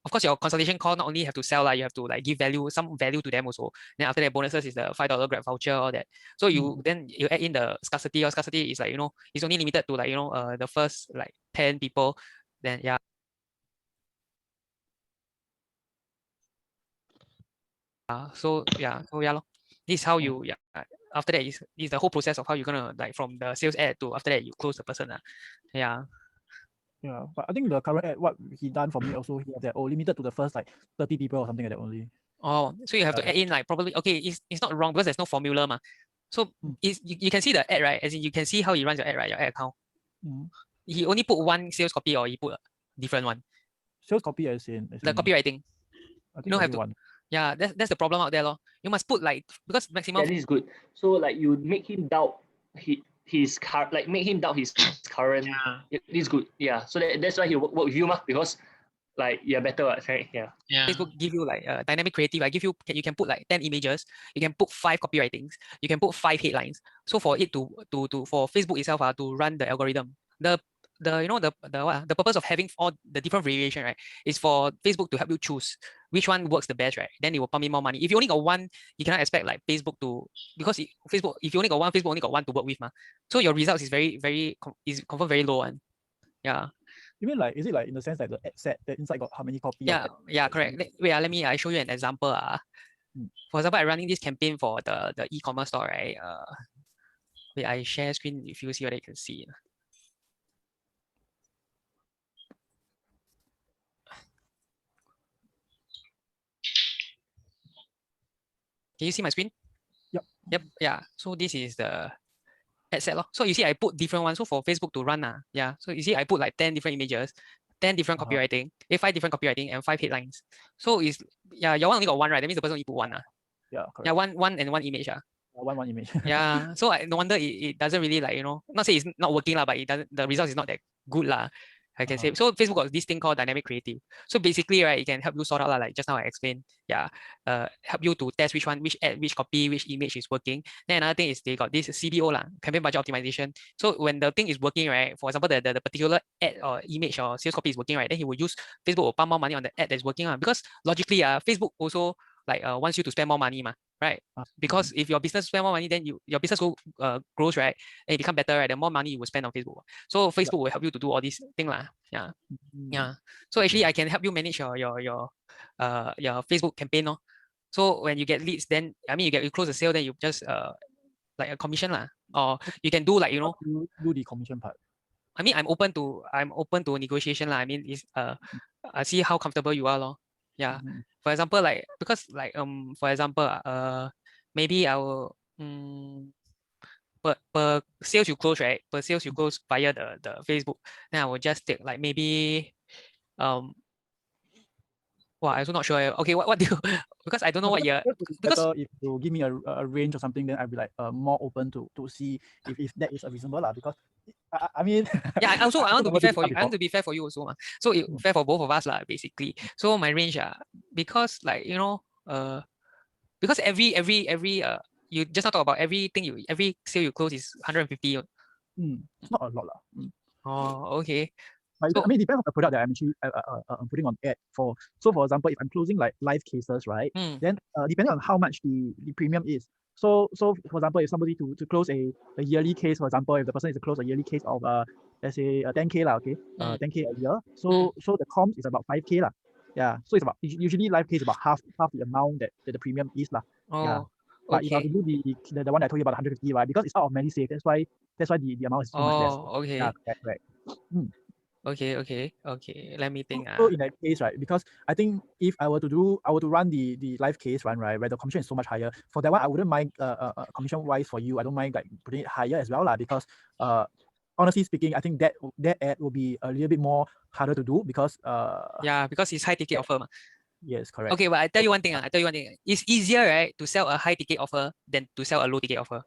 of course your consultation call not only have to sell, like you have to like give some value to them also. Then after that, bonuses is the $5 Grab voucher, all that. So then you add in the scarcity. Your scarcity is like, you know, it's only limited to like, you know, the first like 10 people. Then yeah. So yeah lor. This is how you after that is the whole process of how you're gonna like from the sales ad to after that you close the person. Yeah. Yeah, but I think the current ad, what he done for me also, he have that limited to the first like 30 people or something like that only. Oh, so you have to add in like probably, okay, it's not wrong because there's no formula ma. So you can see the ad, right? As in you can see how he runs your ad, right? Your ad account. He only put one sales copy or he put a different one? Sales copy as in the copywriting. I think you don't have to. one. Yeah, that's the problem out there, lor. You must put like, because maximum. Yeah, this is good. So like you make him doubt his current, like make him doubt his current. Yeah. This is good. Yeah. So that's why he work with you, because like you're better, right? Yeah. Facebook give you like dynamic creative. I give you, you can put like 10 images, you can put 5 copywritings, you can put 5 headlines. So for it to for Facebook itself to run the algorithm, the you know the purpose of having all the different variation, right, is for Facebook to help you choose which one works the best, right? Then it will pump in more money. If you only got one, you cannot expect like Facebook to, because Facebook, if you only got one, Facebook only got one to work with, so your results is is confirmed very low one. Yeah. You mean like, is it like in the sense that the ad set, the inside got how many copies? Yeah, correct. Wait, let me show you an example. For example, I'm running this campaign for the e-commerce store, right? Wait, I share screen if you see what you can see. Can you see my screen? Yep. Yeah. So this is the ad set. So you see, I put different ones. So for Facebook to run, yeah. So you see, I put like 10 different images, 10 different copywriting, 5 different copywriting, and 5 headlines. So it's, yeah, your one only got one, right? That means the person only put one. Yeah, correct. Yeah, one and one image. One image. Yeah. So no wonder it doesn't really, like, you know, not say it's not working, but it doesn't, the result is not that good, I can say. So Facebook got this thing called dynamic creative. So basically, right, it can help you sort out, like just now I explained. Yeah. Help you to test which one, which ad, which copy, which image is working. Then another thing is they got this CBO, campaign budget optimization. So when the thing is working, right, for example, the particular ad or image or sales copy is working, right, then he will use, Facebook will pump more money on the ad that's working, because logically, Facebook also like wants you to spend more money, right? Because if your business spend more money, then your business grows, right? And it become better, right? The more money you will spend on Facebook. So Facebook will help you to do all these things, Yeah. Yeah. So actually, I can help you manage your Facebook campaign, So when you get leads, then I mean you close the sale, then you just like a commission, or you can do like, you know, you do the commission part. I mean, I'm open to negotiation, I mean, is I see how comfortable you are, Yeah. For example, like, because like for example, maybe I will per sales you close, right? Per sales you close via the Facebook. Then I will just take like maybe well, I also not sure. Okay, what do you, because I don't know what you're, because if you give me a range or something, then I'll be like more open to see if that is a reasonable, because I mean, yeah, I want to be fair for you. I want to be fair for you also, so fair for both of us, basically. So my range, because like, you know, because every you just not talk about everything, every sale you close is 150. It's not a lot, Oh, okay. But I mean, it depends on the product that I'm actually putting on ad for. So for example, if I'm closing like live cases, right, then depending on how much the premium is. So for example, if somebody to close a yearly case, for example, if the person is to close a yearly case of let's say 10K lah, okay, 10K a year. So the comms is about 5K lah. Yeah, so it's about usually live case is about half the amount that the premium is lah. Yeah. Oh, But if I okay. were to do the one I told you about 150, right? Because it's out of MediSave, that's why the amount is so much less. Oh, okay. Yeah, correct. Okay. Let me think. So in that case, right, because I think if I were to run the live case one, right, where the commission is so much higher, for that one I wouldn't mind commission wise for you. I don't mind like putting it higher as well lah, because honestly speaking, I think that ad will be a little bit more harder to do because yeah, because it's high ticket offer. Yes, correct. Okay, but I tell you one thing. It's easier, right, to sell a high ticket offer than to sell a low ticket offer.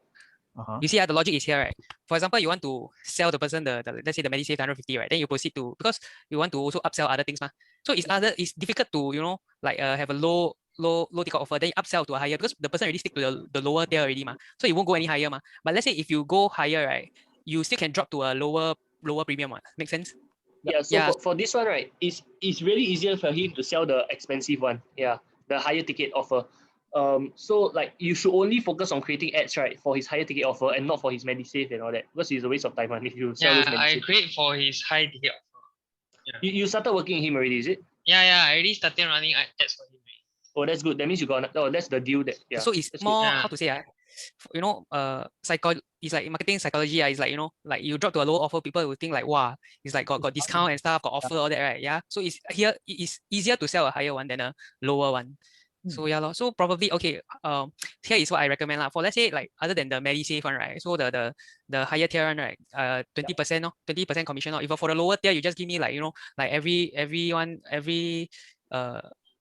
You see, the logic is here, right? For example, you want to sell the person the let's say the MediSave 150, right? Then you proceed to, because you want to also upsell other things, so it's difficult to like have a low ticket offer, then you upsell to a higher, because the person already stick to the lower tier already, so it won't go any higher, But let's say if you go higher, right, you still can drop to a lower premium, Make sense? Yeah. So for this one, right, it's really easier for him to sell the expensive one. Yeah, the higher ticket offer. So like you should only focus on creating ads, right, for his higher ticket offer and not for his MediSave and all that, because it's a waste of time if you sell those MediSave. I create for his high ticket offer. Yeah. You started working with him already, is it? Yeah, I already started running ads for him. Oh, that's good. That means you got. Oh, that's the deal. That yeah. So it's more how to say, it's like marketing psychology. It's like like you drop to a low offer, people will think like, wow, it's like got discount and stuff, got offer all that, right? Yeah. So it is easier to sell a higher one than a lower one. So yeah, so probably okay. Here is what I recommend for, let's say, like other than the MediSave one, right? So the higher tier one, right? 20%, 20% commission. If for the lower tier, you just give me like like every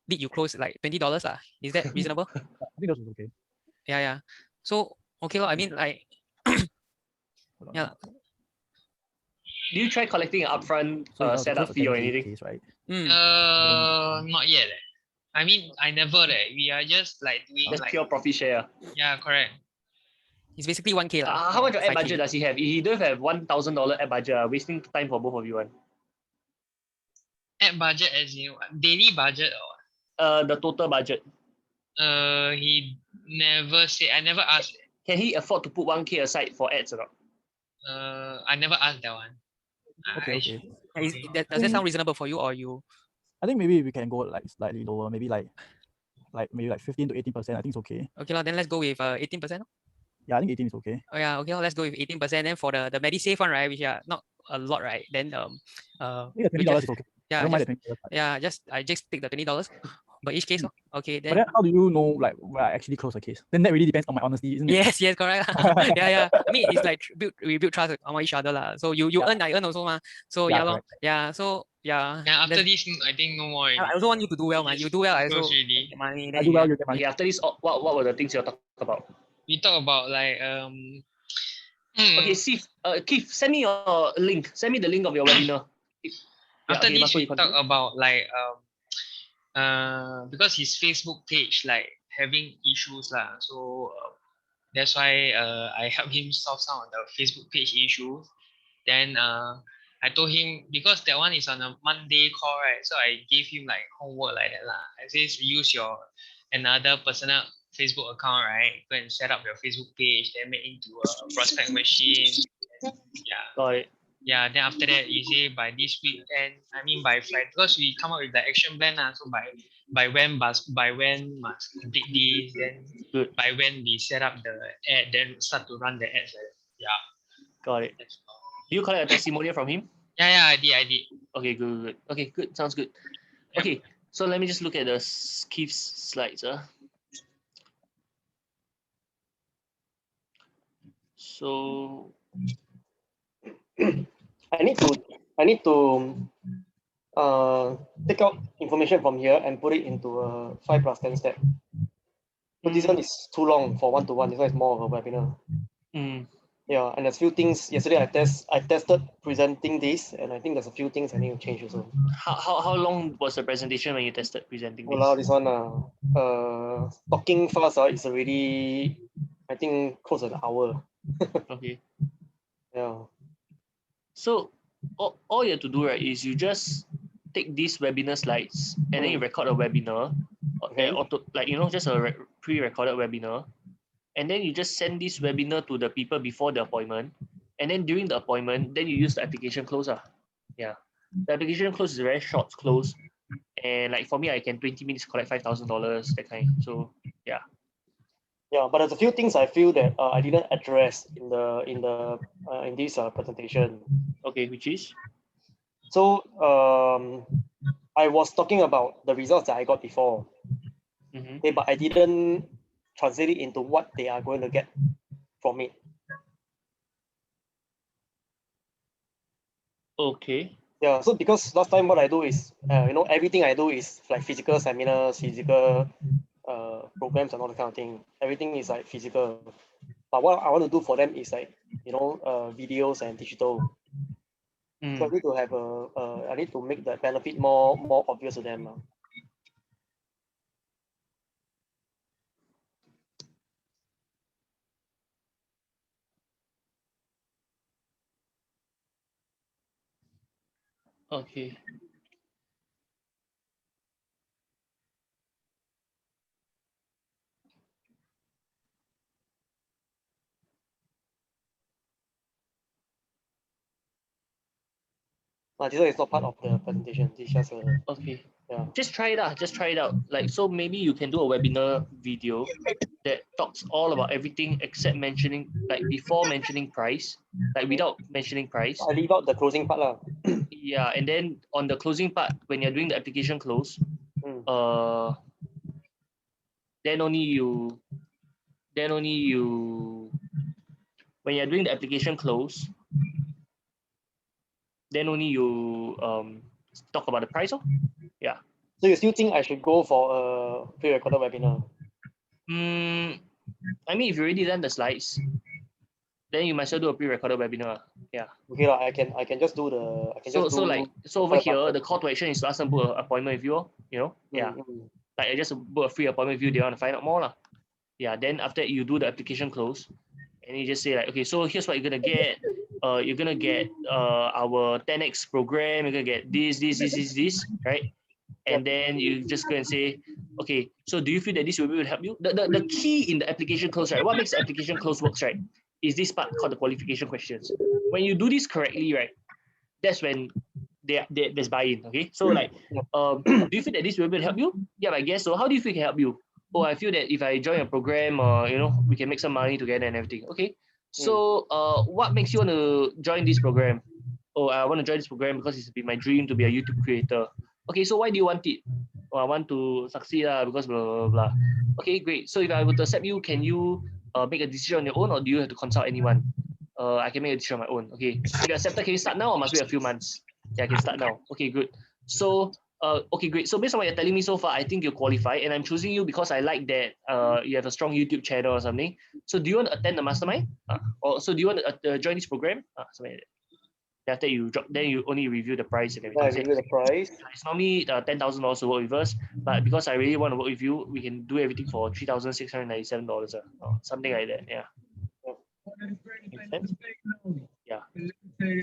lead you close like $20 lah. Is that reasonable? I think that's okay. Yeah. So okay, I mean like yeah. Do you try collecting an upfront setup fee or anything? Case, right? Not yet. I mean, I never. We are just like doing that's like pure profit share. Yeah, correct. It's basically 1K lah. How much ad budget does he have? He don't have $1,000 ad budget. Wasting time for both of you. Ad budget as in daily budget or? The total budget. He never said. I never asked. Can he afford to put 1K aside for ads or not? I never asked that one. Okay. Does that sound reasonable for you, or you? I think maybe we can go like slightly lower, maybe like 15 to 18%. I think it's okay. Okay, then let's go with 18%. Yeah, I think 18 is okay. Oh yeah, okay, let's go with 18%. Then for the MediSave one, right, which are not a lot, right? Then $20 is okay. Yeah, I don't mind the $20. I just take the $20. But each case, okay. Then, but then how do you know like where I actually close a case? Then that really depends on my honesty, isn't it? Yes, correct. yeah. I mean, it's like we build trust on each other lah. So you earn, I earn also So yeah. So yeah. Yeah. After this, I think no more. I also want you to do well, man. You do well, I also get money. I do well, you get money. Okay, after this, what were the things you talk about? We talk about like Okay, Keith, send me your link. Send me the link of your webinar. After this, we talk about like because his Facebook page like having issues lah. So that's why I helped him solve some of the Facebook page issues. Then I told him, because that one is on a Monday call, right? So I gave him like homework like that lah. I said use your another personal Facebook account, right? Go and set up your Facebook page, then make into a prospect machine. Yeah. Got it. Yeah, then after that you say by this week, and I mean by Friday, because we come up with the action plan so by when must complete this, then good. By when we set up the ad, then start to run the ads. Yeah. Got it. Do you collect a testimonial from him? Yeah, I did. Okay, good. Okay, good. Sounds good. Okay, so let me just look at the Keith's slides. So I need to take out information from here and put it into a 5+10 step. So this one is too long for one-to-one. This one is more of a webinar. Yeah, and there's few things. Yesterday I tested presenting this, and I think there's a few things I need to change also. How long was the presentation when you tested presenting this? Well, this one talking fast is already, I think, close to an hour. Okay. Yeah. So all you have to do, right, is you just take these webinar slides and then you record a webinar, just a pre-recorded webinar, and then you just send this webinar to the people before the appointment, and then during the appointment, then you use the application close. Yeah. The application close is a very short close. And like for me, I can 20 minutes collect $5,000, that kind. So yeah. Yeah, but there's a few things I feel that I didn't address in this presentation. Okay, which is? So I was talking about the results that I got before, okay, but I didn't translate it into what they are going to get from it. Okay. Yeah, so because last time what I do is, everything I do is like physical seminars, physical programs and all that kind of thing. Everything is like physical. But what I want to do for them is like, videos and digital. So I need to have I need to make the benefit more obvious to them. Okay. This one is not part of the presentation. This is just a Okay. yeah. Just try it out. Just try it out. Like, so maybe you can do a webinar video that talks all about everything except mentioning, like before mentioning price, like without mentioning price. I leave out the closing part lah. Yeah, and then on the closing part, when you're doing the application close, then only you, when you're doing the application close, then only you talk about the price. Yeah. So you still think I should go for a pre-recorded webinar? I mean, if you already done the slides, then you might as well do a pre-recorded webinar. Yeah. Okay, I can just do the. So over here, the call to action is to ask them to book an appointment with you. Yeah. Like I just book a free appointment with you. They want to find out more. Yeah. Then after that, you do the application close, and you just say like, okay, so here's what you're gonna get. You're gonna get our 10x program. You're gonna get this, right? And then you just go and say, okay, so do you feel that this will help you? The key in the application close, right? What makes the application close works, right? Is this part called the qualification questions. When you do this correctly, right, that's when there's buy-in. Okay, so like, do you feel that this will help you? Yeah, I guess so. How do you feel it can help you? Oh, I feel that if I join a program, we can make some money together and everything. Okay, so what makes you want to join this program? Oh, I want to join this program because it's been my dream to be a YouTube creator. Okay, so why do you want it? Oh, I want to succeed because blah, blah, blah. Okay, great. So if I were to accept you, can you make a decision on your own, or do you have to consult anyone? I can make a decision on my own. Okay. If you're accepted, can you start now or must wait a few months? Yeah, I can start now. Okay, good. So, okay, great. So based on what you're telling me so far, I think you're qualified, and I'm choosing you because I like that you have a strong YouTube channel or something. So do you want to attend the mastermind? Or so do you want to join this program? Something like that. After you drop, then you only review the price and everything. I review the price. It's normally $10,000 to work with us, but because I really want to work with you, we can do everything for $3,697, something like that. Yeah. Makes sense? Yeah.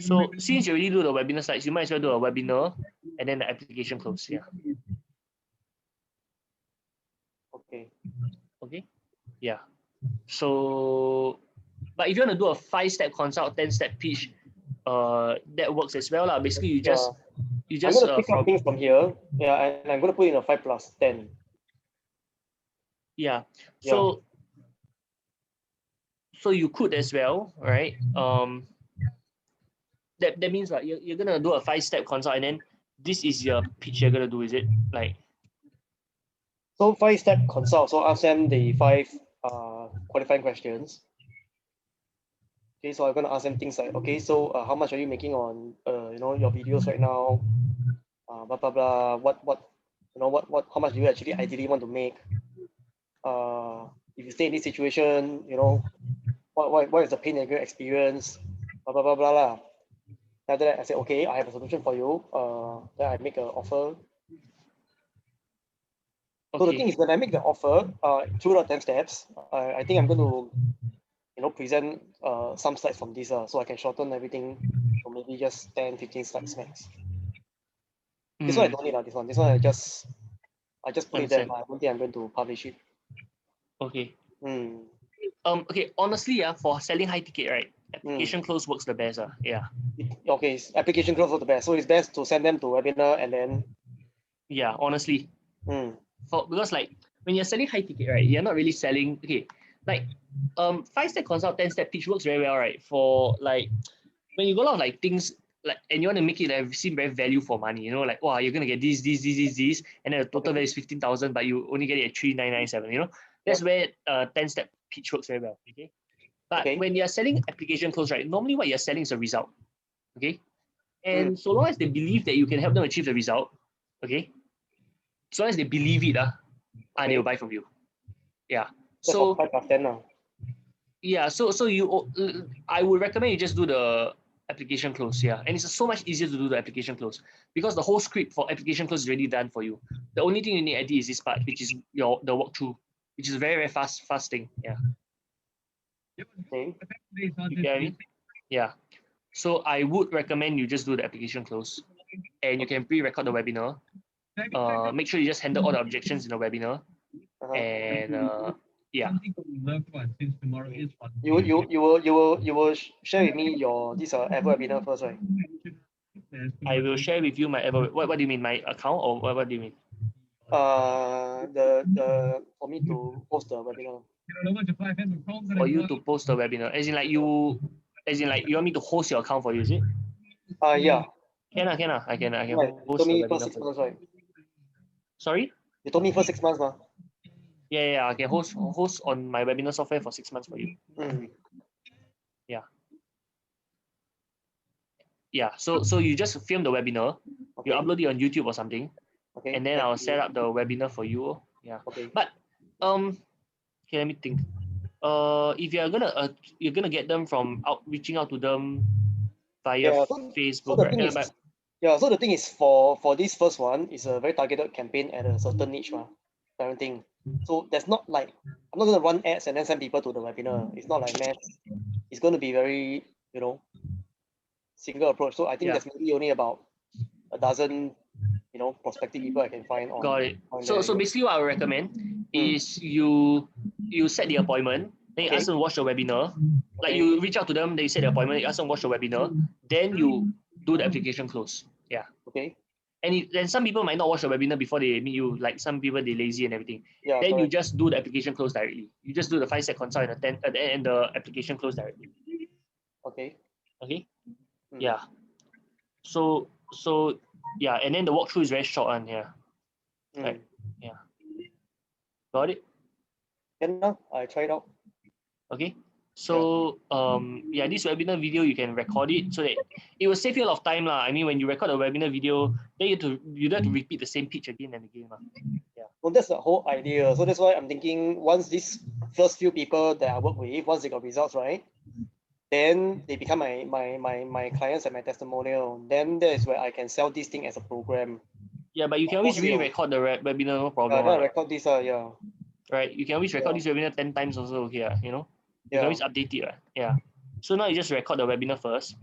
So since you already do the webinar slides, you might as well do a webinar and then the application close. Yeah. Okay. Okay. Yeah. So, but if you want to do a 5-step consult, 10-step pitch, that works as well. Basically, you just I'm gonna pick up things from here. Yeah, and I'm gonna put in a 5+10. Yeah. So you could as well, right? That means like you're gonna do a 5-step consult, and then this is your pitch you're gonna do, is it? Like, so 5-step consult. So ask them the 5 qualifying questions. Okay, so I'm gonna ask them things like, okay, so how much are you making on your videos right now? Blah blah blah. What how much do you actually ideally want to make? If you stay in this situation, what is the pain you're going to experience? Blah blah blah blah blah. After that, I say, okay, I have a solution for you. Then I make an offer. So the thing is, when I make the offer, through the 10 steps, I think I'm going to present some slides from this, so I can shorten everything to maybe just 10-15 slides max. This one I don't need this one. This one I just put it there, but I don't think I'm going to publish it. Okay. Okay, honestly, for selling high ticket, right? application close works the best. Yeah. Okay, application close for the best. So it's best to send them to webinar and then. Yeah, honestly. Mm. Because like when you're selling high ticket, right, you're not really selling, okay, like 5-step consult, 10-step pitch works very well, right? For like when you go out like things like, and you want to make it like seem very value for money, you know, like, wow, you're gonna get this, and then the total value is 15,000, but you only get it at 3,997, you know, that's where 10-step pitch works very well. Okay. But when you're selling application close, right, normally what you're selling is a result. Okay. And so long as they believe that you can help them achieve the result, okay, so long as they believe it, they will buy from you. Yeah. So 5+10 now. Yeah, so I would recommend you just do the application close. Yeah, and it's so much easier to do the application close because the whole script for application close is already done for you. The only thing you need to edit is this part, which is the walkthrough, which is a very fast thing. Yeah. Okay. You get what I mean? Yeah. So I would recommend you just do the application close, and you can pre-record the webinar. Make sure you just handle all the objections in the webinar, and yeah. You will share with me your this ever webinar first, right? I will share with you my ever. What do you mean, my account, or what do you mean? The for me to host the webinar. For you to post the webinar, as in like you want me to host your account for you, is it? Yeah. Can I can Right. You host told the me webinar first 6 for you. months, right? Sorry? You told me first 6 months, ma. Yeah, I can host on my webinar software for 6 months for you. Yeah, so you just film the webinar, you upload it on YouTube or something, and then I'll set up the webinar for you. Yeah. Okay. But okay, let me think. If you're gonna get them from reaching out to them via Facebook, right? So the thing is for this first one is a very targeted campaign at a certain niche, parenting. So there's not like I'm not gonna run ads and then send people to the webinar. It's not like mass. It's gonna be very, single approach. So I think there's maybe only about a dozen, prospective people I can find on. Got it. So basically what I would recommend is you set the appointment, then you ask them to watch the webinar. Like you reach out to them, they set the appointment, you ask them to watch the webinar, then you do the application close. Yeah. Okay. And then some people might not watch the webinar before they meet you, like some people they lazy and everything. Yeah. Then you just do the application close directly. You just do the 5-step consult and the application close directly. Okay. Okay. Yeah. So yeah, and then the walkthrough is very short on here. Right. Yeah. Got it? Then now I try it out. Okay. So yeah, this webinar video you can record it so that it will save you a lot of time lah. I mean, when you record a webinar video, then you don't have to repeat the same pitch again and again. Yeah. Well, that's the whole idea. So that's why I'm thinking once these first few people that I work with, once they got results, right? Then they become my clients and my testimonial. Then that is where I can sell this thing as a program. Yeah, but you can always re-record the webinar, no problem. Yeah, record this, yeah. Right, you can always record this webinar 10 times also, okay, you know? You can always update it, right? Yeah. So now you just record the webinar first.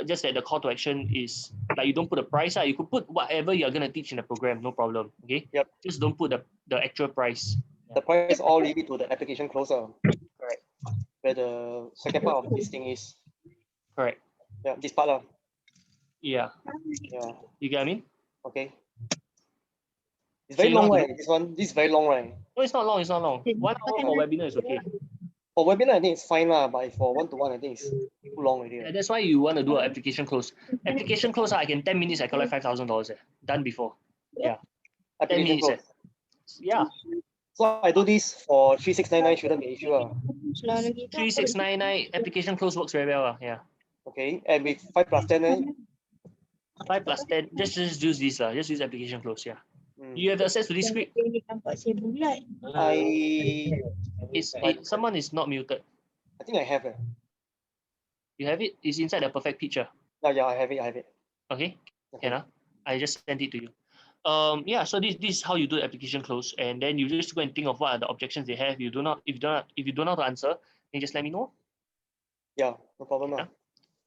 Just that the call to action is, like you don't put a price, you could put whatever you're going to teach in the program, no problem, okay? Yep. Just don't put the actual price. The price all leave it to the application closer. Correct. Where the second part of this thing is. Correct. Yeah, this part. Yeah. Yeah. You get what I mean? Okay. It's very long, right? This one. This is very long, right? No, it's not long. 1 hour for webinar is okay. For webinar, I think it's fine, but for one-to-one, I think it's too long already. Yeah, that's why you want to do an application close. Application close, I can 10 minutes, I collect $5,000. Done before. Yeah. 10 minutes. Yeah. So I do this for 3699 shouldn't be an issue. 3699 application close works very well. Yeah. Okay, and with 5+10, 5+10, just use this. Just use application close. Yeah. You have access to this script? Someone is not muted. I think I have it. You have it? It's inside the perfect picture. Yeah, I have it. Okay. I just sent it to you. Yeah, so this is how you do the application close, and then you just go and think of what are the objections they have. If you don't know how to answer, then just let me know. Yeah, no problem. Yeah?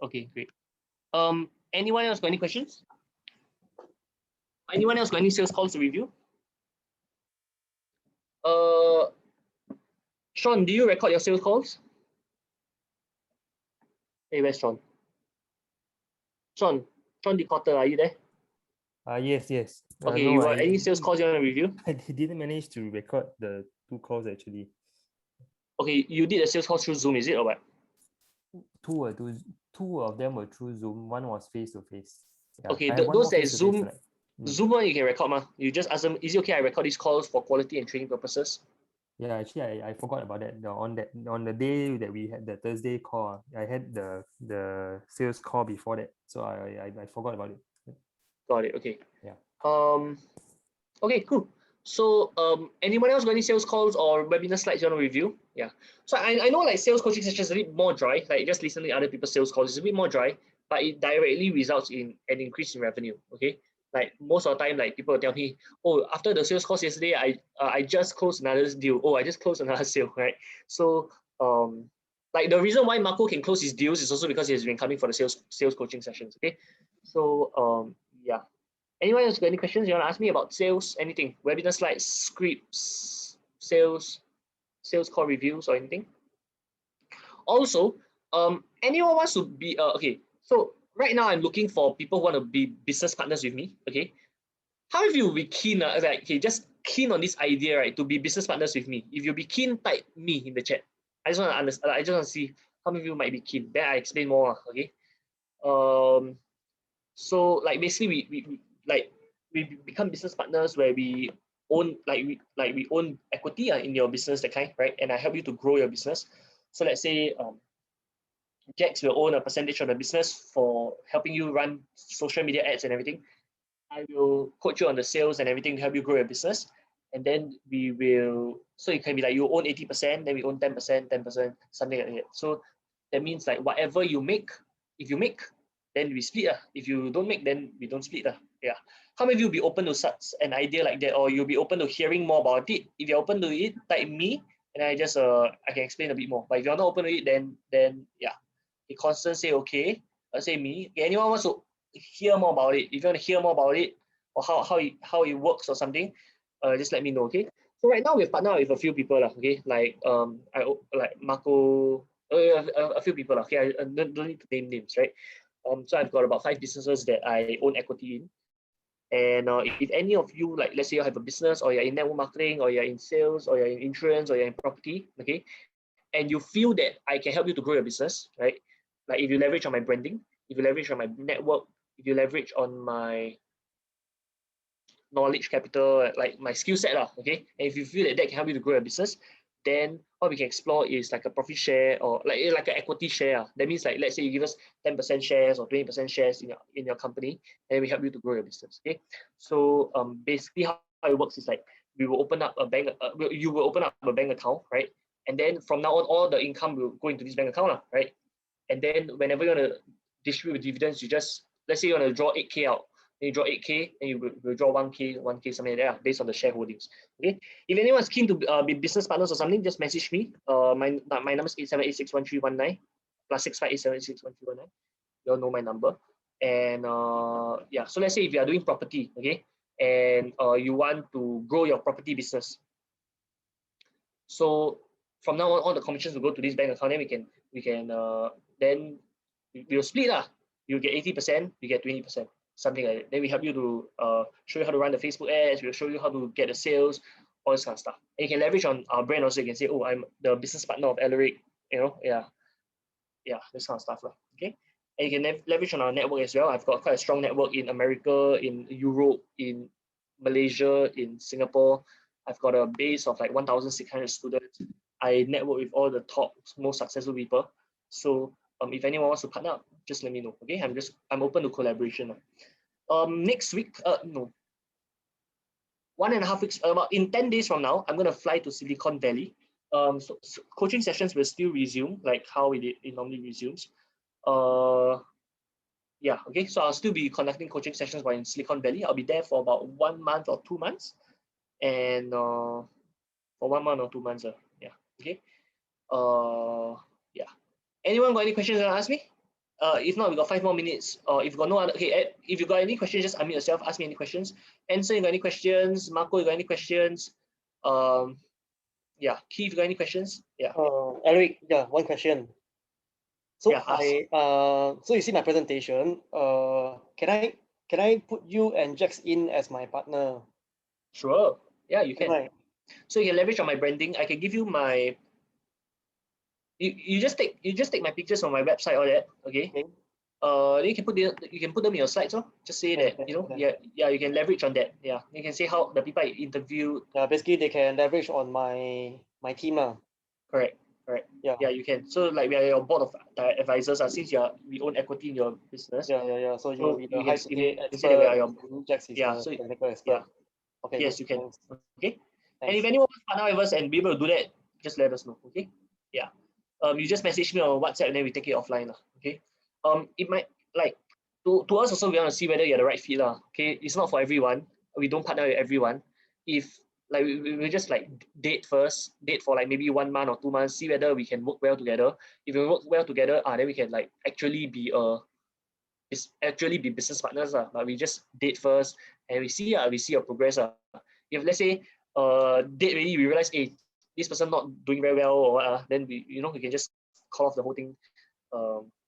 Okay, great. Anyone else got any questions? Anyone else got any sales calls to review? Sean, do you record your sales calls? Hey, where's John? John DeCotter, are you there? Yes. Okay, No, you got any sales calls you want to review? I didn't manage to record the 2 calls actually. Okay, you did a sales call through Zoom, is it, or what? Two of them were through Zoom. One was face to face. Okay, I have one those more that face-to-face Zoom, tonight. Zoom one you can record, ma. You just ask them, is it okay I record these calls for quality and training purposes? Yeah, actually, I forgot about that. On the day that we had the Thursday call, I had the sales call before that, so I forgot about it. Got it. Okay. Yeah. Okay, cool. So anyone else got any sales calls or webinar slides you want to review? Yeah. So I know like sales coaching sessions is a bit more dry, like just listening to other people's sales calls is a bit more dry, but it directly results in an increase in revenue. Okay. Like most of the time, like people will tell me, oh, after the sales calls yesterday, I just closed another deal. Oh, I just closed another sale, right? So like the reason why Marco can close his deals is also because he has been coming for the sales coaching sessions. Okay. So yeah. Anyone else got any questions you want to ask me about sales? Anything? Webinar slides, scripts, sales call reviews, or anything? Also, anyone wants to be okay. So right now I'm looking for people who want to be business partners with me. Okay, how if you be keen? Like, okay, just keen on this idea, right? To be business partners with me. If you be keen, type me in the chat. I just want to understand. I just want to see how many of you might be keen. Then I explain more. Okay. So like basically we become business partners where we own we own equity in your business, that kind, right? And I help you to grow your business. So let's say Jax will own a percentage of the business for helping you run social media ads and everything. I will coach you on the sales and everything to help you grow your business. And then we will, so it can be like you own 80%, then we own 10%, 10%, something like that. So that means like whatever you make, if you make, then we split. If you don't make, then we don't split. Yeah. How many of you will be open to such an idea like that, or you'll be open to hearing more about it? If you're open to it, type me, and I can explain a bit more. But if you're not open to it, then yeah. The constant say okay, say me. Okay, anyone wants to hear more about it? If you want to hear more about it or how it works or something, just let me know. Okay. So right now we've partnered with a few people, okay, like like Marco, a few people, okay. I don't need to name names, right? So I've got about 5 businesses that I own equity in. And if any of you, like let's say you have a business or you're in network marketing or you're in sales or you're in insurance or you're in property, okay, and you feel that I can help you to grow your business, right? Like if you leverage on my branding, if you leverage on my network, if you leverage on my knowledge capital, like my skill set, okay? And if you feel that that can help you to grow your business, then what we can explore is like a profit share or like an equity share. That means like let's say you give us 10% shares or 20% shares in your company, and we help you to grow your business. Okay. So basically how it works is like we will open up a bank, you will open up a bank account, right? And then from now on, all the income will go into this bank account, right? And then whenever you want to distribute dividends, you just, let's say you want to draw 8K out, then you draw 8K, and you withdraw 1K, something like that, based on the shareholdings. Okay. If anyone's keen to be business partners or something, just message me. My number is 87861319 +6587861319. You all know my number. And yeah, so let's say if you are doing property, okay, and you want to grow your property business. So from now on, all the commissions will go to this bank account. Then then we'll split lah. You get 80%, you get 20%, something like that. Then we help you to show you how to run the Facebook ads. We'll show you how to get the sales, all this kind of stuff. And you can leverage on our brand also. You can say, oh, I'm the business partner of Alaric. Yeah, this kind of stuff lah. Okay. And you can leverage on our network as well. I've got quite a strong network in America, in Europe, in Malaysia, in Singapore. I've got a base of like 1,600 students. I network with all the top, most successful people. So if anyone wants to partner up, just let me know. Okay, I'm open to collaboration. Next week, no, 1.5 weeks, about in 10 days from now, I'm gonna fly to Silicon Valley. So coaching sessions will still resume, like how it normally resumes. Yeah, okay. So I'll still be conducting coaching sessions while in Silicon Valley. I'll be there for about 1 month or 2 months, and for 1 month or 2 months. Yeah, okay. Yeah. Anyone got any questions you want to ask me? If not, we got 5 more minutes. If you got no other, okay. If you got any questions, just unmute yourself. Ask me any questions. Answer, you got any questions? Marco, you got any questions? Yeah. Keith, you got any questions? Yeah. Alaric, yeah, one question. So Yeah, ask. so you see my presentation. Can I put you and Jax in as my partner? Sure. Yeah, you can. Right. So you can leverage on my branding. I can give you my. You just take my pictures on my website, all that. Okay. Okay. Then you can put them in your slides. Just say that yeah, you can leverage on that. Yeah, you can say how the people I interviewed. Yeah, basically they can leverage on my team. Correct. Yeah. Yeah, you can. So like we are your board of advisors. Since we own equity in your business. Yeah. So you will be the you high can ticket say that we are expert. your Jax is yeah. the So technical expert. yeah. Okay. Yes, good. you can. Thanks. Okay. And Thanks. if anyone wants to partner with us and be able to do that, just let us know. Okay. Yeah. You just message me on WhatsApp and then we take it offline. Okay. It might like to us also we want to see whether you're the right fit. Okay. It's not for everyone. We don't partner with everyone. If like we just like date for like maybe 1 month or 2 months, see whether we can work well together. If we work well together, then we can like actually be business partners. But we just date first and we see your progress. If let's say date already we realize, hey, this person not doing very well or what, then we can just call off the whole thing.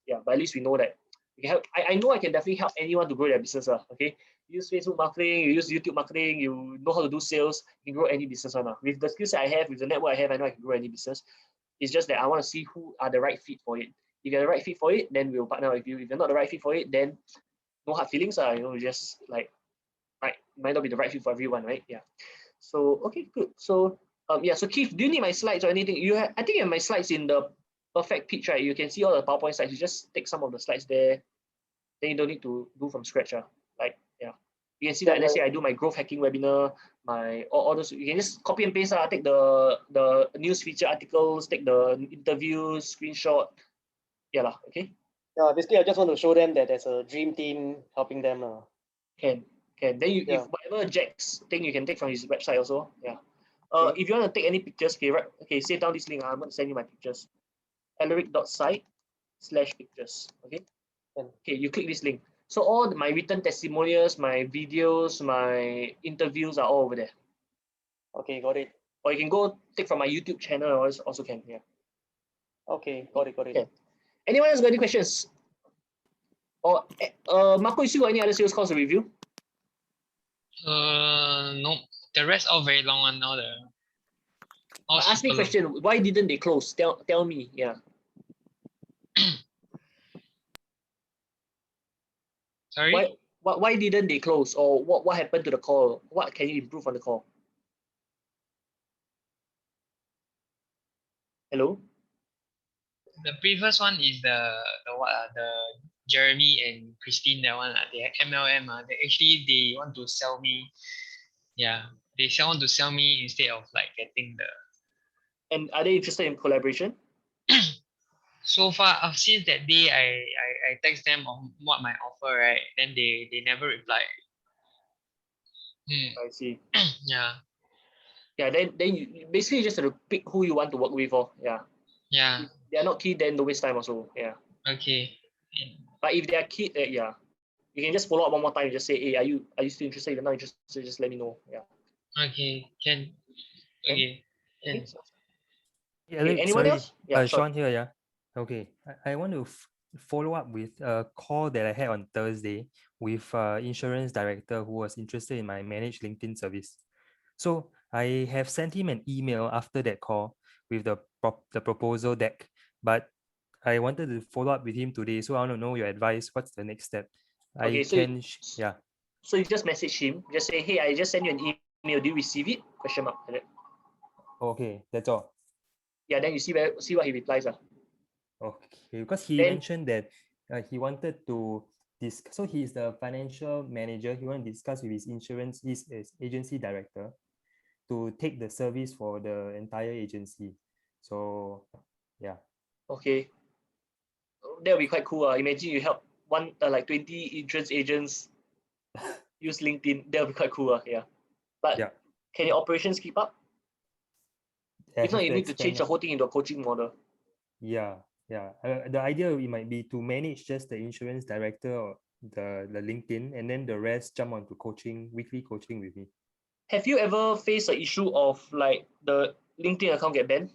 Yeah, but at least we know that we can help. I know I can definitely help anyone to grow their business. Okay, you use Facebook marketing, you use YouTube marketing, you know how to do sales, you can grow any business. With the skills I have, with the network I have, I know I can grow any business. It's just that I want to see who are the right fit for it. If you're the right fit for it, then we'll partner with you. If you're not the right fit for it, then no hard feelings. Just like might not be the right fit for everyone, right? Yeah. So okay, good. So yeah. So Keith, do you need my slides or anything? I think you have my slides in the perfect pitch, right? You can see all the PowerPoint slides. You just take some of the slides there. Then you don't need to do from scratch. Like yeah. You can see that. Let's say I do my growth hacking webinar, all those. You can just copy and paste. Take the news feature articles, take the interviews, screenshot. Yeah lah. Okay. Basically I just want to show them that there's a dream team helping them. Can. Then if whatever Jack's thing you can take from his website also. Yeah. If you want to take any pictures, okay, save down this link. I'm going to send you my pictures. Alaric.site/pictures. Okay. Okay, you click this link. So all my written testimonials, my videos, my interviews are all over there. Okay, got it. Or you can go take from my YouTube channel also can. Yeah. Okay, got it. Okay. Anyone else got any questions? Or Marco, you still got any other sales calls to review? No. The rest all very long one now. Ask me a question. Why didn't they close? Tell me. Yeah. Sorry? Why didn't they close? Or what happened to the call? What can you improve on the call? Hello? The previous one is the Jeremy and Christine, that one. They had MLM. They want to sell me. Yeah. They want to sell me instead of like getting the. And are they interested in collaboration? So far, since that day, I text them on what my offer, right? Then they never reply. I see. Yeah. Yeah, then you basically just have to pick who you want to work with. Yeah. Yeah. If they are not keen, then don't waste time also. Yeah. Okay. But if they are keen, yeah, you can just follow up one more time. You just say, hey, are you still interested? If you're not interested, just let me know. Yeah. Okay. Can. Okay. Can. Yeah, Okay, anyone sorry, else? Yeah, Sean here. Yeah. Okay. I want to follow up with a call that I had on Thursday with insurance director who was interested in my managed LinkedIn service. So I have sent him an email after that call with the proposal deck, but I wanted to follow up with him today. So I want to know your advice. What's the next step? Okay, yeah. So you just message him. Just say, hey, I just sent you an email. Do you receive it? Question mark. Okay, that's all. Yeah, then you see what he replies. Okay, because he mentioned that he wanted to discuss. So he's the financial manager. He want to discuss with his agency director to take the service for the entire agency. So yeah. Okay. That would be quite cool. Imagine you help like 20 insurance agents use LinkedIn. That would be quite cool. Yeah. But yeah. Can your operations keep up? If not, you need to change the expand. whole thing into a coaching model. Yeah. The idea it might be to manage just the insurance director or the LinkedIn, and then the rest jump onto weekly coaching with me. Have you ever faced the issue of like the LinkedIn account get banned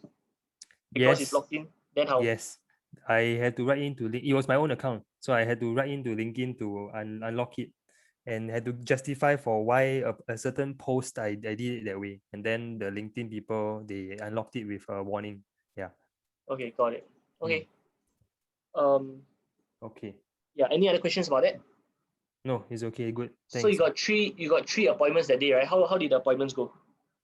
because it's logged in? Then how? Yes. I had to write into it was my own account, so I had to write into LinkedIn to unlock it, and had to justify for why a certain post I did it that way, and then the LinkedIn people, they unlocked it with a warning. Yeah. Okay, got it. Okay. Okay. Yeah. Any other questions about it? No, it's okay. Good. So you Thanks. got three appointments that day, right? How did the appointments go?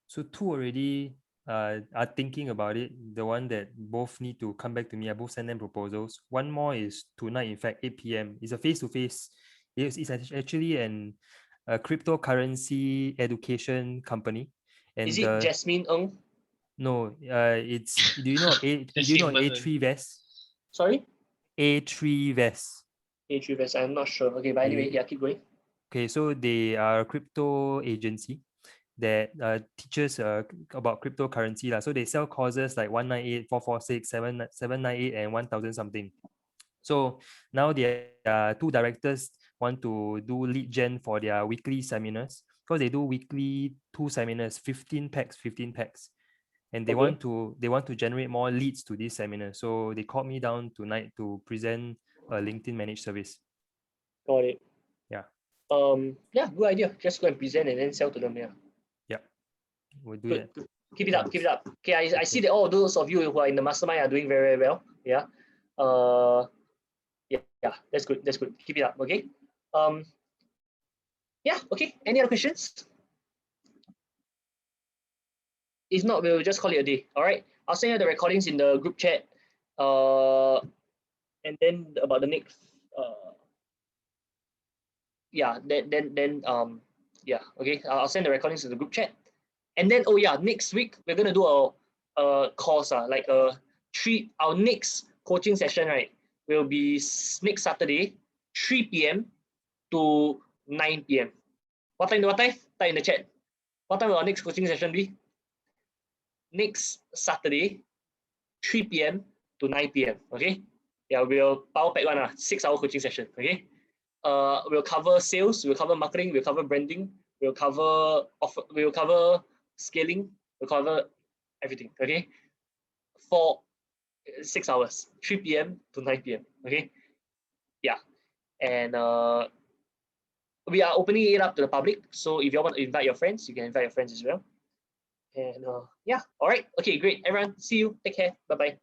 So two already are thinking about it. The one that both need to come back to me, I both send them proposals. One more is tonight, in fact, 8 p.m. It's a face-to-face. It's actually a cryptocurrency education company. And Is it Jasmine Ng? no, it's do you know Simple. A3 Vest? Sorry? A3 Vest. A3 I'm not sure. Okay, but anyway, yeah, keep going. Okay, so they are a crypto agency that teaches about cryptocurrency. So they sell courses like 198, 446, 798, and 1000 something. So now their two directors want to do lead gen for their weekly seminars, because they do weekly 2 seminars, 15 packs, and they want to generate more leads to this seminar. So they called me down tonight to present a LinkedIn managed service. Got it. Yeah. Yeah, good idea. Just go and present and then sell to them. Yeah. Yeah. We'll do Good. that. Good. Keep it up. Keep it up. Okay, I see that all those of you who are in the mastermind are doing very, very well. Yeah. Yeah, that's good. That's good. Keep it up. Okay. Yeah. Okay. Any other questions? If not, we'll just call it a day. All right. I'll send you the recordings in the group chat. And then about the next. Yeah. Then yeah. Okay. I'll send the recordings in the group chat. And then next week we're gonna do a course like our next coaching session, right, will be next Saturday 3 p.m. to 9 p.m. What time? Type in the chat. What time will our next coaching session be? Next Saturday 3 p.m. to 9 p.m. Okay. Yeah, we'll power pack 6-hour coaching session. Okay. We'll cover sales, we'll cover marketing, we'll cover branding, we'll cover scaling, we'll cover everything. Okay, for 6 hours, 3 p.m. to 9 p.m. Okay, yeah, and we are opening it up to the public. So if you want to invite your friends, you can invite your friends as well. And yeah, all right, okay, great. Everyone, see you. Take care. Bye bye.